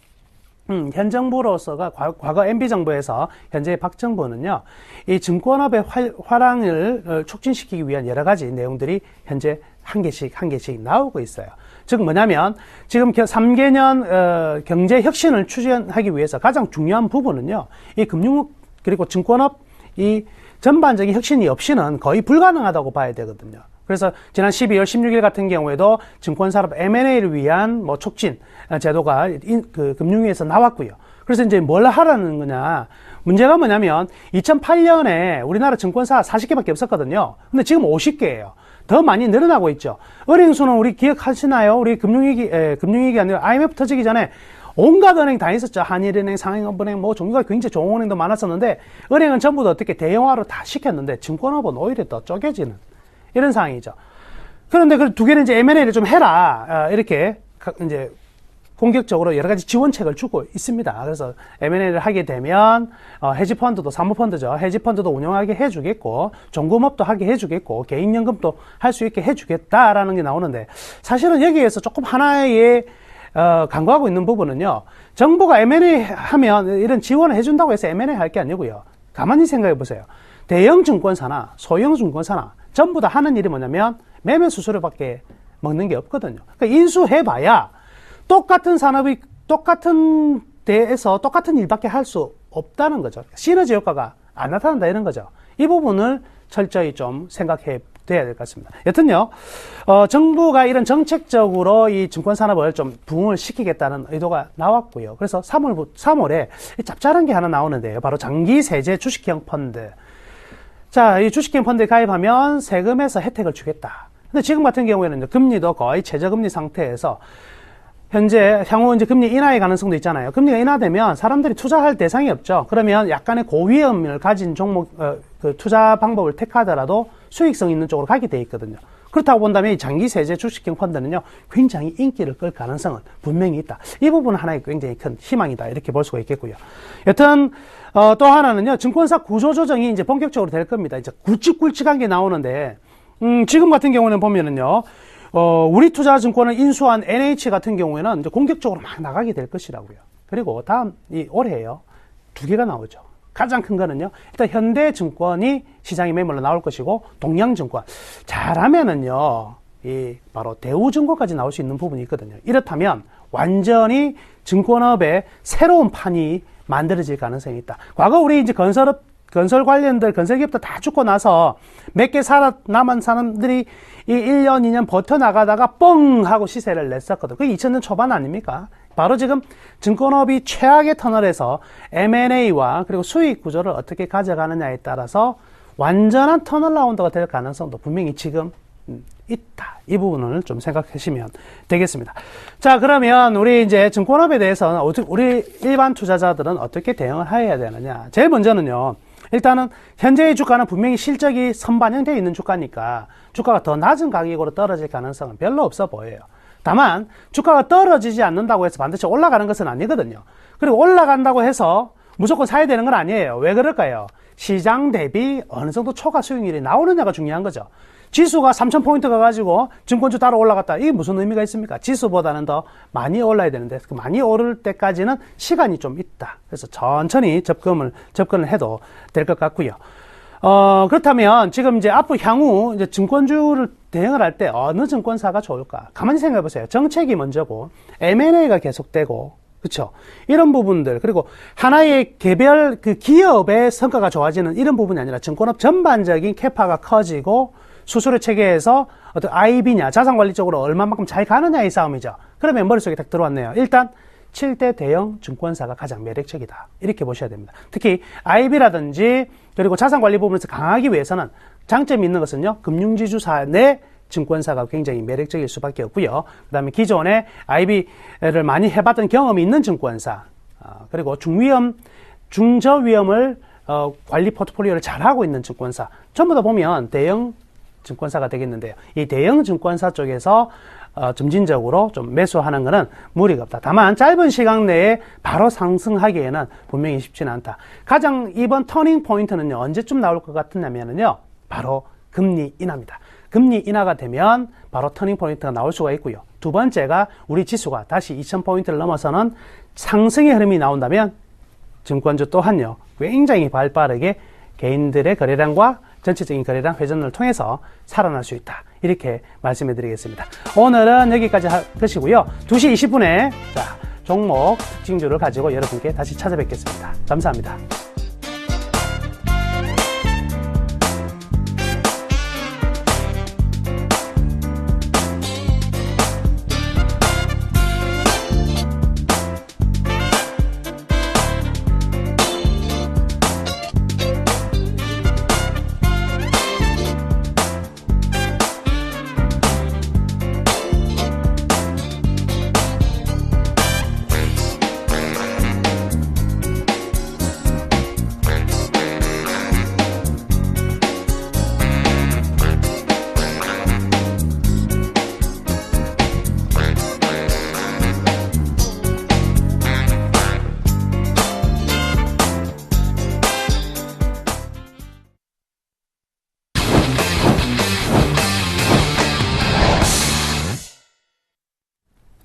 현 정부로서가 과거 MB 정부에서 현재의 박 정부는요, 이 증권업의 화랑을 촉진시키기 위한 여러 가지 내용들이 현재 한 개씩 나오고 있어요. 즉 뭐냐면 지금 3개년 경제 혁신을 추진하기 위해서 가장 중요한 부분은요, 이 금융 그리고 증권업 이 전반적인 혁신이 없이는 거의 불가능하다고 봐야 되거든요. 그래서 지난 12월 16일 같은 경우에도 증권산업 M&A를 위한 뭐 촉진 제도가 금융위에서 나왔고요. 그래서 이제 뭘 하라는 거냐. 문제가 뭐냐면 2008년에 우리나라 증권사 40개밖에 없었거든요. 근데 지금 50개예요. 더 많이 늘어나고 있죠. 은행수는 우리 기억하시나요? 우리 금융위기 아니라 IMF 터지기 전에 온갖 은행 다 있었죠. 한일은행, 상행은행, 뭐 종류가 굉장히 좋은 은행도 많았었는데, 은행은 전부 다 어떻게 대형화로 다 시켰는데 증권업은 오히려 더 쪼개지는 이런 상황이죠. 그런데 그 두 개는 이제 M&A를 좀 해라. 이렇게 이제 공격적으로 여러 가지 지원책을 주고 있습니다. 그래서 M&A를 하게 되면 헤지펀드도, 사모펀드죠. 헤지펀드도 운영하게 해주겠고, 종금업도 하게 해주겠고, 개인연금도 할 수 있게 해주겠다라는 게 나오는데, 사실은 여기에서 조금 하나의 간과하고 있는 부분은요, 정부가 M&A 하면 이런 지원을 해준다고 해서 M&A 할 게 아니고요. 가만히 생각해 보세요. 대형 증권사나 소형 증권사나 전부 다 하는 일이 뭐냐면 매매 수수료밖에 먹는 게 없거든요. 그러니까 인수해봐야 똑같은 산업이 똑같은 데에서 똑같은 일밖에 할 수 없다는 거죠. 시너지 효과가 안 나타난다 이런 거죠. 이 부분을 철저히 좀 생각해 돼야 될 것 같습니다. 여튼요, 정부가 이런 정책적으로 이 증권산업을 좀 부흥을 시키겠다는 의도가 나왔고요. 그래서 3월에 짭짤한 게 하나 나오는데요. 바로 장기세제 주식형 펀드. 자, 이 주식형 펀드에 가입하면 세금에서 혜택을 주겠다. 근데 지금 같은 경우에는 금리도 거의 최저금리 상태에서 현재 향후 이제 금리 인하의 가능성도 있잖아요. 금리가 인하되면 사람들이 투자할 대상이 없죠. 그러면 약간의 고위험을 가진 종목, 그 투자 방법을 택하더라도 수익성 있는 쪽으로 가게 돼 있거든요. 그렇다고 본다면 이 장기 세제 주식형 펀드는요, 굉장히 인기를 끌 가능성은 분명히 있다. 이 부분은 하나의 굉장히 큰 희망이다. 이렇게 볼 수가 있겠고요. 여튼, 또 하나는요, 증권사 구조조정이 이제 본격적으로 될 겁니다. 이제 굵직굵직한 게 나오는데, 지금 같은 경우는 보면은요, 우리투자증권을 인수한 NH 같은 경우에는 이제 공격적으로 막 나가게 될 것이라고요. 그리고 다음, 올해요. 2개가 나오죠. 가장 큰 거는요, 일단 현대증권이 시장에 매물로 나올 것이고, 동양증권. 잘하면은요, 바로 대우증권까지 나올 수 있는 부분이 있거든요. 이렇다면, 완전히 증권업에 새로운 판이 만들어질 가능성이 있다. 과거 우리 이제 건설 관련들, 건설기업들 다 죽고 나서 몇 개 살아남은 사람들이 이 1년, 2년 버텨나가다가 뻥! 하고 시세를 냈었거든. 그게 2000년 초반 아닙니까? 바로 지금 증권업이 최악의 터널에서 M&A와 그리고 수익 구조를 어떻게 가져가느냐에 따라서 완전한 턴어라운드가 될 가능성도 분명히 지금 있다. 이 부분을 좀 생각하시면 되겠습니다. 자, 그러면 우리 이제 증권업에 대해서는 우리 일반 투자자들은 어떻게 대응을 해야 되느냐. 제일 먼저는요, 일단은 현재의 주가는 분명히 실적이 선반영되어 있는 주가니까 주가가 더 낮은 가격으로 떨어질 가능성은 별로 없어 보여요. 다만 주가가 떨어지지 않는다고 해서 반드시 올라가는 것은 아니거든요. 그리고 올라간다고 해서 무조건 사야 되는 건 아니에요. 왜 그럴까요? 시장 대비 어느 정도 초과 수익률이 나오느냐가 중요한 거죠. 지수가 3,000포인트 가가지고 증권주 따라 올라갔다. 이게 무슨 의미가 있습니까? 지수보다는 더 많이 올라야 되는데, 그 많이 오를 때까지는 시간이 좀 있다. 그래서 천천히 접근을 해도 될 것 같고요. 그렇다면 지금 이제 앞으로 향후 이제 증권주를 대응을 할 때 어느 증권사가 좋을까? 가만히 생각해 보세요. 정책이 먼저고, M&A가 계속되고, 그렇죠? 이런 부분들, 그리고 하나의 개별 그 기업의 성과가 좋아지는 이런 부분이 아니라 증권업 전반적인 캐파가 커지고, 수수료 체계에서 어떤 IB냐, 자산관리 쪽으로 얼마만큼 잘 가느냐의 싸움이죠. 그러면 머릿속에 딱 들어왔네요. 일단 7대 대형 증권사가 가장 매력적이다. 이렇게 보셔야 됩니다. 특히 IB라든지 그리고 자산관리 부분에서 강하기 위해서는 장점이 있는 것은요, 금융지주사 내 증권사가 굉장히 매력적일 수밖에 없고요. 그 다음에 기존에 IB를 많이 해봤던 경험이 있는 증권사, 그리고 중저위험을 관리 포트폴리오를 잘하고 있는 증권사, 전부 다 보면 대형 증권사가 되겠는데요. 이 대형 증권사 쪽에서 점진적으로 좀 매수하는 것은 무리가 없다. 다만 짧은 시간 내에 바로 상승하기에는 분명히 쉽지는 않다. 가장 이번 터닝 포인트는요, 언제쯤 나올 것 같으냐면요, 바로 금리 인하입니다. 금리 인하가 되면 바로 터닝 포인트가 나올 수가 있고요. 두 번째가 우리 지수가 다시 2000포인트를 넘어서는 상승의 흐름이 나온다면 증권주 또한요, 굉장히 발빠르게 개인들의 거래량과 전체적인 거래량 회전을 통해서 살아날 수 있다. 이렇게 말씀해 드리겠습니다. 오늘은 여기까지 하시고요. 2시 20분에 종목 특징주를 가지고 여러분께 다시 찾아뵙겠습니다. 감사합니다.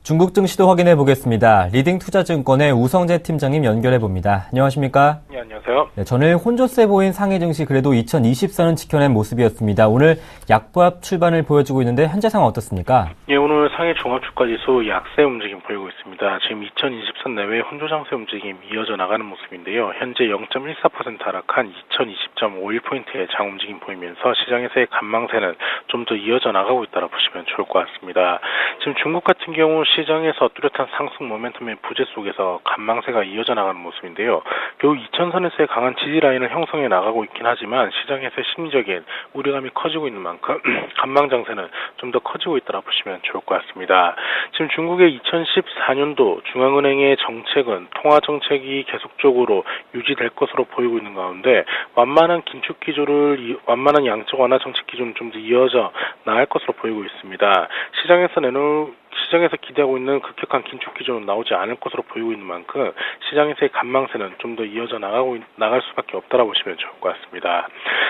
중국 증시도 확인해 보겠습니다. 리딩투자증권의 우성재 팀장님 연결해 봅니다. 안녕하십니까? 네, 안녕하세요. 네, 전일 혼조세 보인 상해 증시 그래도 2024는 지켜낸 모습이었습니다. 오늘 약보합 출발을 보여주고 있는데 현재 상황 어떻습니까? 예, 오늘 상해 종합주가지수 약세 움직임 보이고 있습니다. 지금 2023 내외 혼조장세 움직임 이어져 나가는 모습인데요. 현재 0.14% 하락한 2020.51포인트의 장 움직임 보이면서 시장에서의 관망세는 좀 더 이어져 나가고 있다고 보시면 좋을 것 같습니다. 지금 중국 같은 경우 시장에서 뚜렷한 상승 모멘텀의 부재 속에서 간망세가 이어져 나가는 모습인데요. 겨우 2000선에서의 강한 지지 라인을 형성해 나가고 있긴 하지만 시장에서의 심리적인 우려감이 커지고 있는 만큼 간망장세는 좀 더 커지고 있다고 보시면 좋을 것 같습니다. 지금 중국의 2014년도 중앙은행의 정책은 통화 정책이 계속적으로 유지될 것으로 보이고 있는 가운데 완만한 양적 완화 정책 기조는 좀 더 이어져 나갈 것으로 보이고 있습니다. 시장에서 기대하고 있는 급격한 긴축 기조는 나오지 않을 것으로 보이고 있는 만큼 시장에서의 간망세는 좀 더 이어져 나갈 수밖에 없다라고 보시면 좋을 것 같습니다.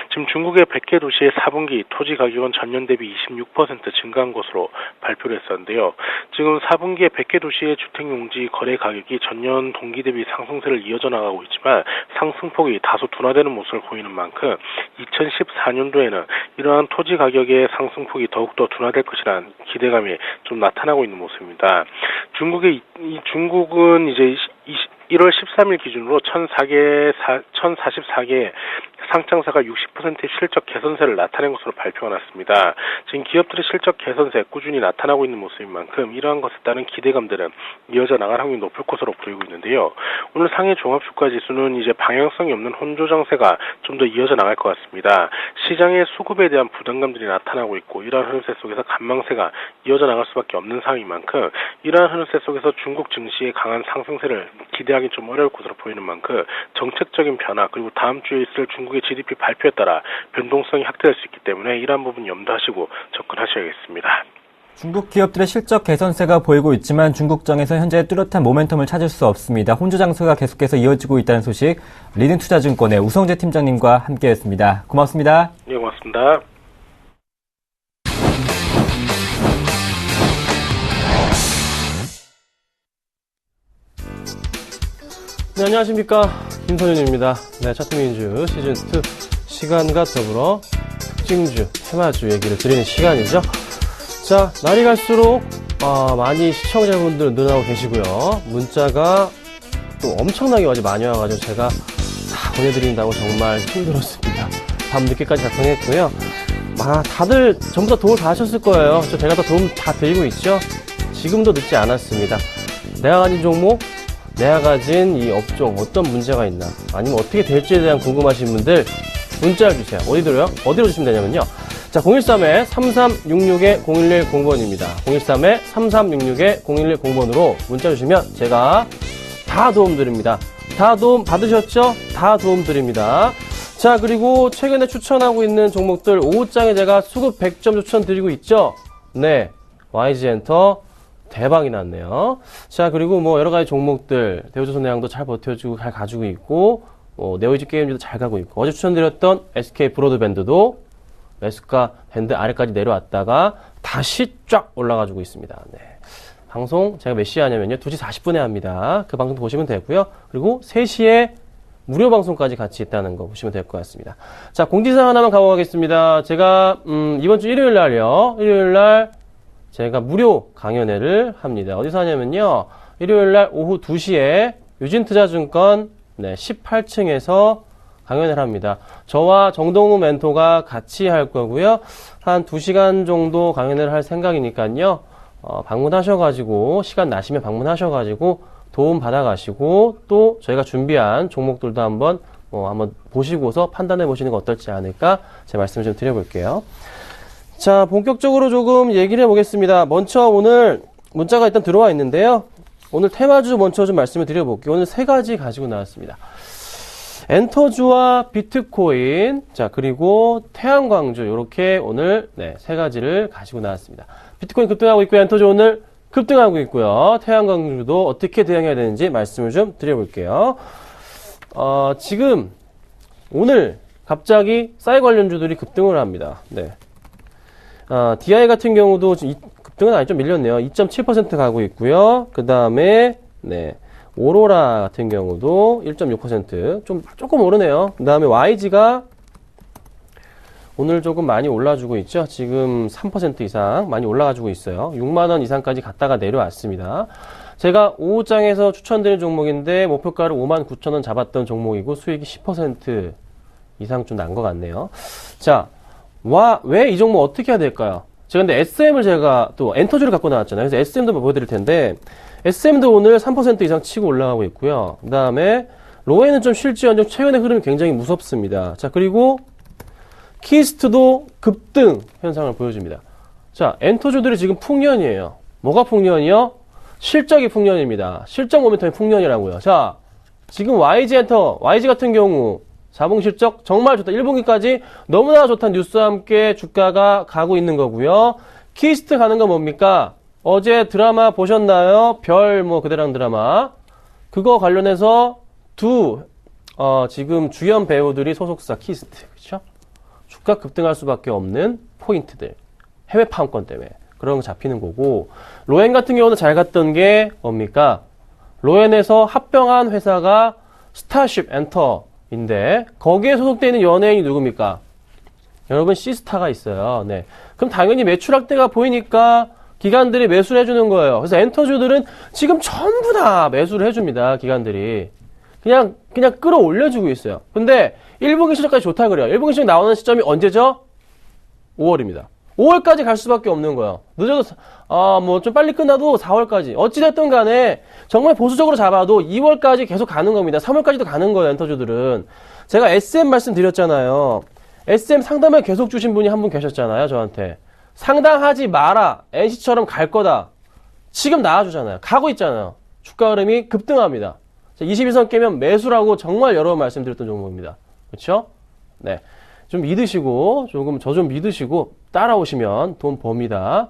지금 중국의 100개 도시의 4분기 토지 가격은 전년 대비 26% 증가한 것으로 발표를 했었는데요. 지금 4분기에 100개 도시의 주택용지 거래 가격이 전년 동기 대비 상승세를 이어져 나가고 있지만 상승폭이 다소 둔화되는 모습을 보이는 만큼 2014년도에는 이러한 토지 가격의 상승폭이 더욱더 둔화될 것이라는 기대감이 좀 나타나고 있는 모습입니다. 중국은 이제 1월 13일 기준으로 1044개 상장사가 60%의 실적 개선세를 나타낸 것으로 발표가 났습니다. 지금 기업들의 실적 개선세 꾸준히 나타나고 있는 모습인 만큼 이러한 것에 따른 기대감들은 이어져 나갈 확률이 높을 것으로 보이고 있는데요. 오늘 상해 종합주가지수는 이제 방향성이 없는 혼조장세가 좀 더 이어져 나갈 것 같습니다. 시장의 수급에 대한 부담감들이 나타나고 있고 이러한 흐름세 속에서 간망세가 이어져 나갈 수밖에 없는 상황인 만큼 이러한 흐름세 속에서 중국 증시의 강한 상승세를 기대하기 좀 어려울 것으로 보이는 만큼 정책적인 변화 그리고 다음 주에 있을 중국의 GDP 발표에 따라 변동성이 확대될 수 있기 때문에 이러한 부분 염두하시고 접근하셔야겠습니다. 중국 기업들의 실적 개선세가 보이고 있지만 중국정에서 현재 뚜렷한 모멘텀을 찾을 수 없습니다. 혼조 장세가 계속해서 이어지고 있다는 소식 리든투자증권의 우성재 팀장님과 함께했습니다. 고맙습니다. 네, 고맙습니다. 네, 안녕하십니까. 김선윤입니다. 네, 차트민주 시즌2 시간과 더불어 특징주, 테마주 얘기를 드리는 시간이죠. 자, 날이 갈수록 많이 시청자분들 늘어나고 계시고요. 문자가 또 엄청나게 어제 많이 와가지고 제가 다 보내드린다고 정말 힘들었습니다. 밤 늦게까지 작성했고요. 다들 전부 다 도움 다 하셨을 거예요. 제가 다 도움 다 드리고 있죠. 지금도 늦지 않았습니다. 내가 가진 종목, 내가 가진 이 업종 어떤 문제가 있나 아니면 어떻게 될지에 대한 궁금하신 분들 문자를 주세요. 어디로 주시면 되냐면요. 자, 013-3366-0110번입니다. 013-3366-0110번으로 문자 주시면 제가 다 도움 드립니다. 다 도움 받으셨죠? 다 도움 드립니다. 자, 그리고 최근에 추천하고 있는 종목들 오후장에 제가 수급 100점 추천 드리고 있죠? 네. YG엔터 대박이 났네요. 자, 그리고 뭐 여러 가지 종목들 대우조선해양도 잘 버텨주고 잘 가지고 있고 네오이지 게임즈도 잘 가고 있고 어제 추천드렸던 SK 브로드밴드도 매수가 밴드 아래까지 내려왔다가 다시 쫙 올라가지고 있습니다. 네. 방송 제가 몇 시에 하냐면요. 2시 40분에 합니다. 그 방송 보시면 되고요. 그리고 3시에 무료 방송까지 같이 있다는 거 보시면 될 것 같습니다. 자, 공지사항 하나만 가보겠습니다. 제가 이번 주 일요일 날 제가 무료 강연회를 합니다. 어디서 하냐면요. 일요일 날 오후 2시에 유진투자증권 18층에서 강연을 합니다. 저와 정동우 멘토가 같이 할 거고요. 한 2시간 정도 강연을 할 생각이니까요. 방문하셔가지고 시간 나시면 방문하셔가지고 도움 받아가시고 또 저희가 준비한 종목들도 한번 보시고서 판단해 보시는 거 어떨지 않을까 제 말씀을 좀 드려볼게요. 자, 본격적으로 조금 얘기를 해보겠습니다. 먼저 오늘 문자가 일단 들어와 있는데요. 오늘 테마주 먼저 좀 말씀을 드려볼게요. 오늘 3가지 가지고 나왔습니다. 엔터주와 비트코인, 자, 그리고 태양광주, 이렇게 오늘 3가지를 가지고 나왔습니다. 비트코인 급등하고 있고요. 엔터주 오늘 급등하고 있고요. 태양광주도 어떻게 대응해야 되는지 말씀을 좀 드려볼게요. 지금 오늘 갑자기 쌀 관련주들이 급등을 합니다. 네. DI 같은 경우도 급등은 아니 좀 밀렸네요. 2.7% 가고 있고요. 그 다음에 오로라 같은 경우도 1.6% 조금 오르네요. 그 다음에 YG가 오늘 조금 많이 올라주고 있죠. 지금 3% 이상 많이 올라가지고 있어요. 6만원 이상까지 갔다가 내려왔습니다. 제가 오후장에서 추천드린 종목인데 목표가를 59,000원 잡았던 종목이고 수익이 10% 이상 좀 난 것 같네요. 자, 왜 이 종목 어떻게 해야 될까요? 제가 근데 SM을 제가 또 엔터주를 갖고 나왔잖아요. 그래서 SM도 보여드릴 텐데, SM도 오늘 3% 이상 치고 올라가고 있고요. 그 다음에, 로에는 좀 실지언정 최근의 흐름이 굉장히 무섭습니다. 자, 그리고, 키스트도 급등 현상을 보여줍니다. 자, 엔터주들이 지금 풍년이에요. 뭐가 풍년이요? 실적이 풍년입니다. 실적 모멘텀이 풍년이라고요. 자, 지금 YG 엔터, YG 같은 경우, 4분기 실적 정말 좋다. 1분기까지 너무나 좋다는 뉴스와 함께 주가가 가고 있는 거고요. 키스트 가는 건 뭡니까? 어제 드라마 보셨나요? 별 그대랑 드라마. 그거 관련해서 지금 주연 배우들이 소속사 키스트. 그렇죠? 주가 급등할 수밖에 없는 포인트들. 해외 파원권 때문에. 그런 거 잡히는 거고. 로엔 같은 경우는 잘 갔던 게 뭡니까? 로엔에서 합병한 회사가 스타쉽 엔터인데 거기에 소속되어 있는 연예인이 누굽니까? 여러분 시스타가 있어요. 네. 그럼 당연히 매출 확대가 보이니까 기관들이 매수를 해주는 거예요. 그래서 엔터주들은 지금 전부 다 매수를 해줍니다. 기관들이. 그냥 끌어올려주고 있어요. 근데 1분기 실적까지 좋다 그래요. 1분기 실적 나오는 시점이 언제죠? 5월입니다. 5월까지 갈 수밖에 없는 거예요. 늦어도, 좀 빨리 끝나도 4월까지. 어찌됐든 간에, 정말 보수적으로 잡아도 2월까지 계속 가는 겁니다. 3월까지도 가는 거예요, 엔터주들은. 제가 SM 말씀드렸잖아요. SM 상담을 계속 주신 분이 한 분 계셨잖아요, 저한테. 상담하지 마라. NC처럼 갈 거다. 지금 나와주잖아요. 가고 있잖아요. 주가 흐름이 급등합니다. 21선 깨면 매수라고 정말 여러 번 말씀드렸던 종목입니다. 그렇죠? 네. 좀 믿으시고, 저 좀 믿으시고, 따라오시면 돈 법니다.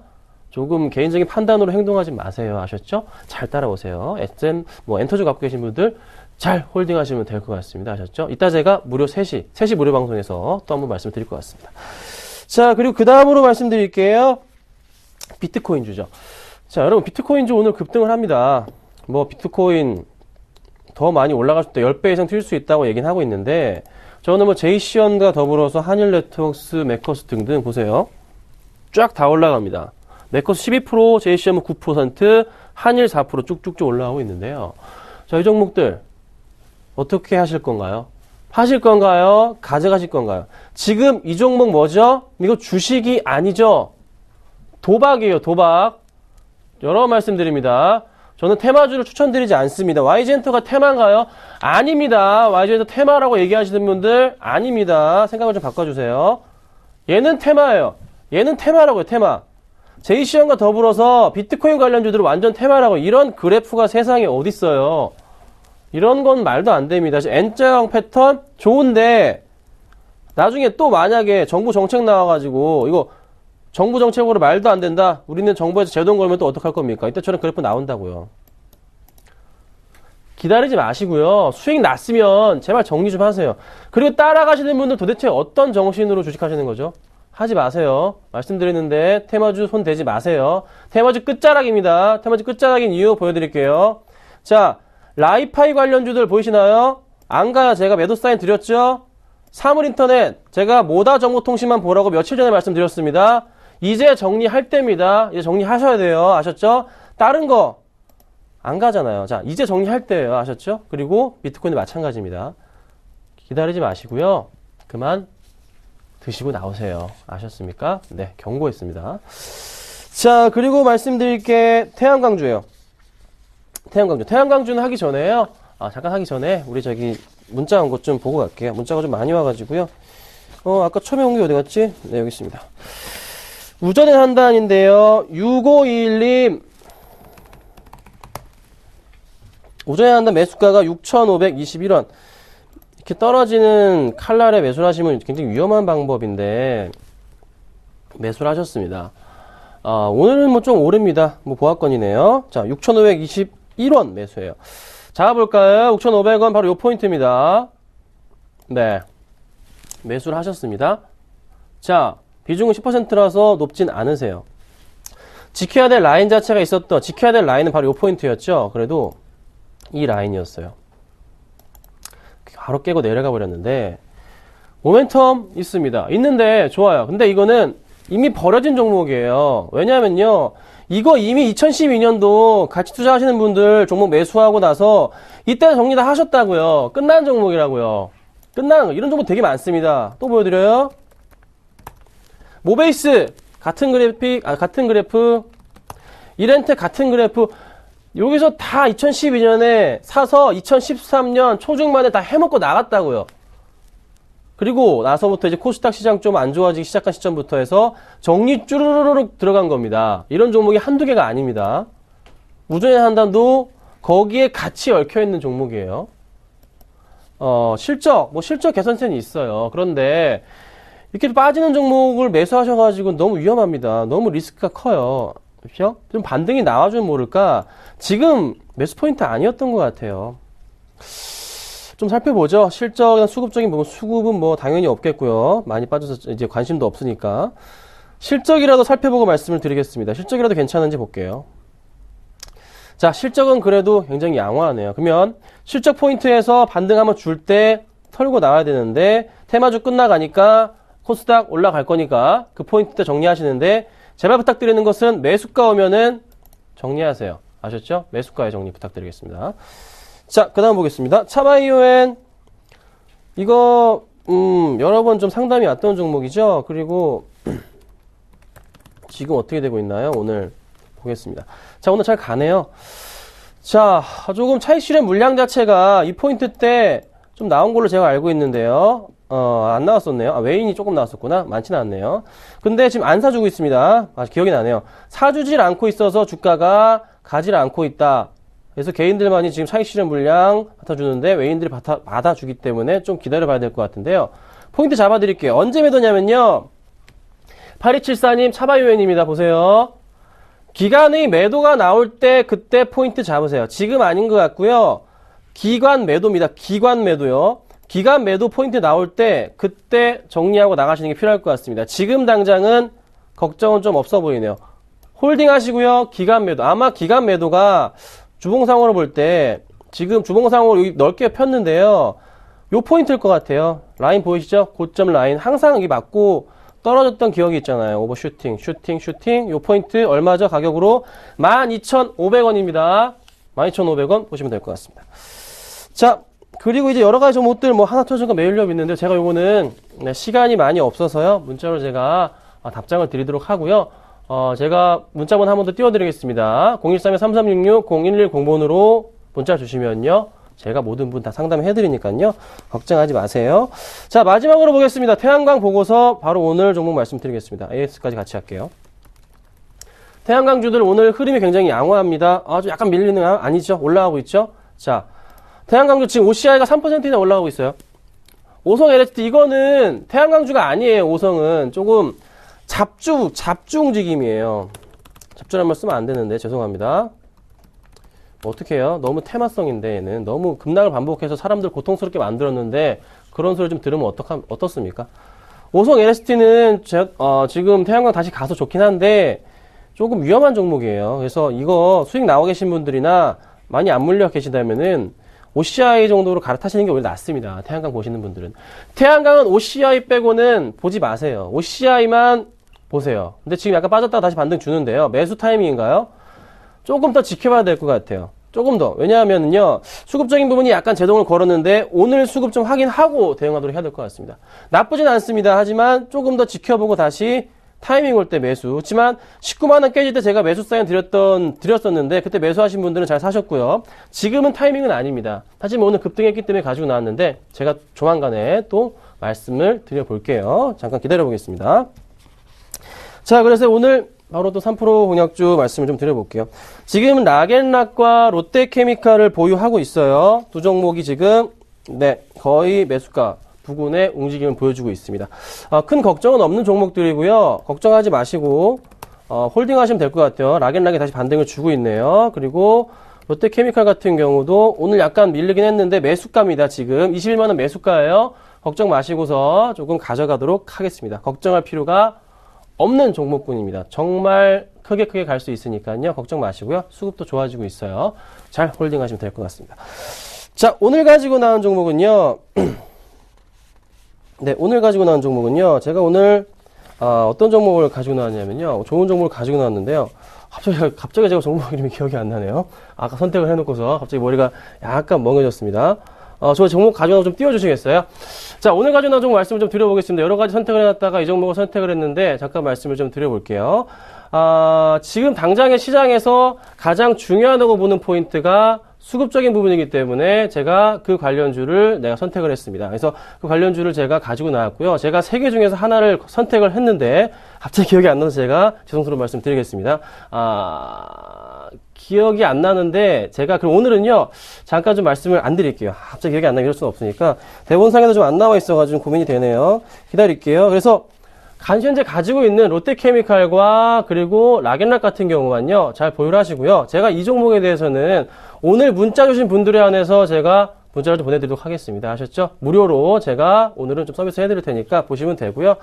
조금 개인적인 판단으로 행동하지 마세요. 아셨죠? 잘 따라오세요. SM, 엔터주 갖고 계신 분들 잘 홀딩 하시면 될 것 같습니다. 아셨죠? 이따 제가 무료 3시 무료 방송에서 또 한번 말씀드릴 것 같습니다. 자, 그리고 그 다음으로 말씀드릴게요. 비트코인주죠. 자, 여러분, 비트코인주 오늘 급등을 합니다. 비트코인 더 많이 올라갈 수 있다. 10배 이상 튈 수 있다고 얘기는 하고 있는데, 저는 제이시언과 더불어서 한일네트워크스, 메커스 등등 보세요. 쫙 다 올라갑니다. 메커스 12%, 제이시언은 9%, 한일 4% 쭉쭉쭉 올라가고 있는데요. 자, 이 종목들 어떻게 하실 건가요? 파실 건가요? 가져가실 건가요? 지금 이 종목 뭐죠? 이거 주식이 아니죠? 도박이에요, 도박. 여러 번 말씀드립니다. 저는 테마주를 추천드리지 않습니다. YG엔터가 테마인가요? 아닙니다. YG엔터 테마라고 얘기하시는 분들 아닙니다. 생각을 좀 바꿔주세요. 얘는 테마예요. 얘는 테마라고요. 테마. 제이시언과 더불어서 비트코인 관련주들은 완전 테마라고. 이런 그래프가 세상에 어딨어요. 이런 건 말도 안 됩니다. N자형 패턴 좋은데 나중에 또 만약에 정부 정책 나와가지고 이거 정부 정책으로 말도 안 된다. 우리는 정부에서 제동 걸면 또 어떡할 겁니까? 이때처럼 그래프 나온다고요. 기다리지 마시고요. 수익 났으면 제발 정리 좀 하세요. 그리고 따라가시는 분들 도대체 어떤 정신으로 주식하시는 거죠? 하지 마세요. 말씀드리는데 테마주 손 대지 마세요. 테마주 끝자락입니다. 테마주 끝자락인 이유 보여드릴게요. 자, 라이파이 관련주들 보이시나요? 안 가요. 제가 매도 사인 드렸죠? 사물인터넷 제가 모다정보통신만 보라고 며칠 전에 말씀드렸습니다. 이제 정리할 때입니다. 이제 정리하셔야 돼요. 아셨죠? 다른 거 안 가잖아요. 자, 이제 정리할 때예요. 아셨죠? 그리고 비트코인도 마찬가지입니다. 기다리지 마시고요. 그만 드시고 나오세요. 아셨습니까? 네, 경고했습니다. 자, 그리고 말씀드릴 게 태양광주예요. 태양광주는 하기 전에요. 잠깐 하기 전에 우리 문자 온 것 좀 보고 갈게요. 문자가 좀 많이 와가지고요. 아까 처음에 온 게 어디 갔지? 네, 여기 있습니다. 우전의 한단인데요. 6521님. 우전의 한단 매수가가 6,521원. 이렇게 떨어지는 칼날에 매수를 하시면 굉장히 위험한 방법인데, 매수를 하셨습니다. 오늘은 좀 오릅니다. 보합권이네요. 자, 6,521원 매수해요. 잡아볼까요? 6,500원 바로 요 포인트입니다. 네. 매수를 하셨습니다. 자, 비중은 10%라서 높진 않으세요. 지켜야 될 라인 자체가 지켜야 될 라인은 바로 요 포인트였죠. 그래도 이 라인이었어요. 바로 깨고 내려가 버렸는데, 모멘텀 있습니다. 있는데 좋아요. 근데 이거는 이미 버려진 종목이에요. 왜냐면요, 이거 이미 2012년도 같이 투자하시는 분들 종목 매수하고 나서 이때 정리 다 하셨다고요. 끝난 종목이라고요. 끝난 거. 이런 종목 되게 많습니다. 또 보여드려요. 모베이스 같은 그래프, 이렌텍 같은 그래프, 여기서 다 2012년에 사서 2013년 초중반에 다 해먹고 나갔다고요. 그리고 나서부터 이제 코스닥 시장 좀 안 좋아지기 시작한 시점부터 해서 정리 쭈르르륵 들어간 겁니다. 이런 종목이 한두 개가 아닙니다. 우주의 한단도 거기에 같이 얽혀있는 종목이에요. 실적 개선세는 있어요. 그런데 이렇게 빠지는 종목을 매수하셔가지고 너무 위험합니다. 너무 리스크가 커요. 그렇죠? 좀 반등이 나와주면 모를까? 지금 매수 포인트 아니었던 것 같아요. 좀 살펴보죠. 실적이나 수급적인 부분, 수급은 뭐 당연히 없겠고요. 많이 빠져서 이제 관심도 없으니까. 실적이라도 살펴보고 말씀을 드리겠습니다. 실적이라도 괜찮은지 볼게요. 자, 실적은 그래도 굉장히 양호하네요. 그러면 실적 포인트에서 반등 한번 줄 때 털고 나와야 되는데 테마주 끝나가니까 코스닥 올라갈 거니까 그 포인트 때 정리하시는데 제발 부탁드리는 것은 매수가 오면은 정리하세요. 아셨죠? 매수가에 정리 부탁드리겠습니다. 자, 그 다음 보겠습니다. 차바이오엔 이거 여러 번 좀 상담이 왔던 종목이죠. 그리고 지금 어떻게 되고 있나요? 오늘 보겠습니다. 자, 오늘 잘 가네요. 자, 조금 차익 실현 물량 자체가 이 포인트 때 좀 나온 걸로 제가 알고 있는데요. 안 나왔었네요. 외인이 조금 나왔었구나. 많지는 않네요. 근데 지금 안 사주고 있습니다. 기억이 나네요. 사주질 않고 있어서 주가가 가질 않고 있다. 그래서 개인들만이 지금 차익 실현 물량 받아주는데 외인들이 받아주기 때문에 좀 기다려봐야 될 것 같은데요. 포인트 잡아드릴게요. 언제 매도냐면요. 8274님 차바이오엔입니다. 보세요. 기간의 매도가 나올 때 그때 포인트 잡으세요. 지금 아닌 것 같고요. 기관 매도입니다. 기관 매도요. 기간 매도 포인트 나올 때 그때 정리하고 나가시는 게 필요할 것 같습니다. 지금 당장은 걱정은 좀 없어 보이네요. 홀딩 하시고요. 기간 매도. 아마 기간 매도가 주봉상으로 볼 때 지금 주봉상으로 넓게 폈는데요. 요 포인트일 것 같아요. 라인 보이시죠? 고점 라인. 항상 여기 맞고 떨어졌던 기억이 있잖아요. 오버슈팅, 슈팅. 요 포인트 얼마죠? 가격으로 12,500원입니다. 12,500원 보시면 될 것 같습니다. 자, 그리고 이제 여러 가지 종목들 뭐 하나 터진 거 매일렵 있는데 제가 요거는 시간이 많이 없어서요. 문자로 제가 답장을 드리도록 하고요. 제가 문자번 한 번 더 띄워드리겠습니다. 013-3366-0110번으로 문자 주시면요. 제가 모든 분 다 상담해드리니까요. 걱정하지 마세요. 자, 마지막으로 보겠습니다. 태양광 보고서 바로 오늘 종목 말씀드리겠습니다. AS까지 같이 할게요. 태양광주들 오늘 흐름이 굉장히 양호합니다. 좀 약간 밀리는 거 아니죠? 올라가고 있죠? 자, 태양광주 지금 OCI가 3%이나 올라가고 있어요. 오성 LHT 이거는 태양광주가 아니에요. 오성은 조금 잡주 움직임이에요. 잡주란 말 쓰면 안 되는데 죄송합니다. 어떻게 해요? 너무 테마성인데 얘는 너무 급락을 반복해서 사람들 고통스럽게 만들었는데 그런 소리 좀 들으면 어떻습니까? 오성 LHT는 지금 태양광 다시 가서 좋긴 한데 조금 위험한 종목이에요. 그래서 이거 수익 나와 계신 분들이나 많이 안 물려 계시다면은 OCI 정도로 갈아타시는 게 오히려 낫습니다. 태양광 보시는 분들은. 태양광은 OCI 빼고는 보지 마세요. OCI만 보세요. 근데 지금 약간 빠졌다가 다시 반등 주는데요. 매수 타이밍인가요? 조금 더 지켜봐야 될 것 같아요. 조금 더. 왜냐하면요. 수급적인 부분이 약간 제동을 걸었는데 오늘 수급 좀 확인하고 대응하도록 해야 될 것 같습니다. 나쁘진 않습니다. 하지만 조금 더 지켜보고 다시 타이밍 올 때 매수. 그렇지만 19만원 깨질 때 제가 매수 사인 드렸었는데 그때 매수하신 분들은 잘 사셨고요. 지금은 타이밍은 아닙니다. 하지만 오늘 급등했기 때문에 가지고 나왔는데 제가 조만간에 또 말씀을 드려볼게요. 잠깐 기다려보겠습니다. 자, 그래서 오늘 바로 또 3% 공약주 말씀을 좀 드려볼게요. 지금 락앤락과 롯데케미칼을 보유하고 있어요. 두 종목이 지금 거의 매수가 부근의 움직임을 보여주고 있습니다. 큰 걱정은 없는 종목들이고요. 걱정하지 마시고 홀딩 하시면 될 것 같아요. 락앤락이 다시 반등을 주고 있네요. 그리고 롯데케미칼 같은 경우도 오늘 약간 밀리긴 했는데 매수가입니다. 지금 21만원 매수가예요. 걱정 마시고서 조금 가져가도록 하겠습니다. 걱정할 필요가 없는 종목군입니다. 정말 크게 갈 수 있으니까요. 걱정 마시고요. 수급도 좋아지고 있어요. 잘 홀딩 하시면 될 것 같습니다. 자, 오늘 가지고 나온 종목은요. 오늘 가지고 나온 종목은요. 제가 오늘 어떤 종목을 가지고 나왔냐면요. 좋은 종목을 가지고 나왔는데요. 갑자기 제가 종목 이름이 기억이 안 나네요. 아까 선택을 해놓고서 갑자기 머리가 약간 멍해졌습니다. 저 종목 가져다 좀 띄워주시겠어요? 자, 오늘 가져다 종목 말씀을 좀 드려보겠습니다. 여러 가지 선택을 해놨다가 이 종목을 선택을 했는데, 잠깐 말씀을 좀 드려볼게요. 지금 당장의 시장에서 가장 중요하다고 보는 포인트가 수급적인 부분이기 때문에 제가 그 관련주를 내가 선택을 했습니다. 그래서 그 관련주를 제가 가지고 나왔고요. 제가 3개 중에서 하나를 선택을 했는데 갑자기 기억이 안 나서 제가 죄송스러운 말씀 드리겠습니다. 기억이 안 나는데 제가 그럼 오늘은요 잠깐 좀 말씀을 안 드릴게요. 갑자기 기억이 안 나면 이럴 수는 없으니까 대본상에도 좀 안 나와 있어가지고 고민이 되네요. 기다릴게요. 그래서 현재 가지고 있는 롯데케미칼과 그리고 락앤락 같은 경우만요 잘 보유를 하시고요. 제가 이 종목에 대해서는 오늘 문자 주신 분들에 한해서 제가 문자를 좀 보내드리도록 하겠습니다. 아셨죠? 무료로 제가 오늘은 좀 서비스 해드릴 테니까 보시면 되고요.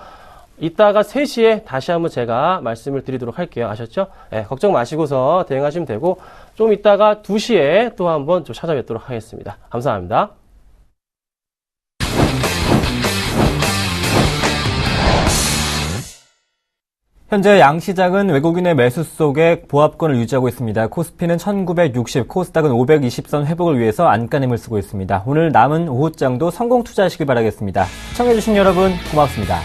이따가 3시에 다시 한번 제가 말씀을 드리도록 할게요. 아셨죠? 네, 걱정 마시고서 대응하시면 되고 좀 이따가 2시에 또 한번 좀 찾아뵙도록 하겠습니다. 감사합니다. 현재 양시장은 외국인의 매수 속에 보합권을 유지하고 있습니다. 코스피는 1960, 코스닥은 520선 회복을 위해서 안간힘을 쓰고 있습니다. 오늘 남은 오후장도 성공 투자하시길 바라겠습니다. 시청해주신 여러분 고맙습니다.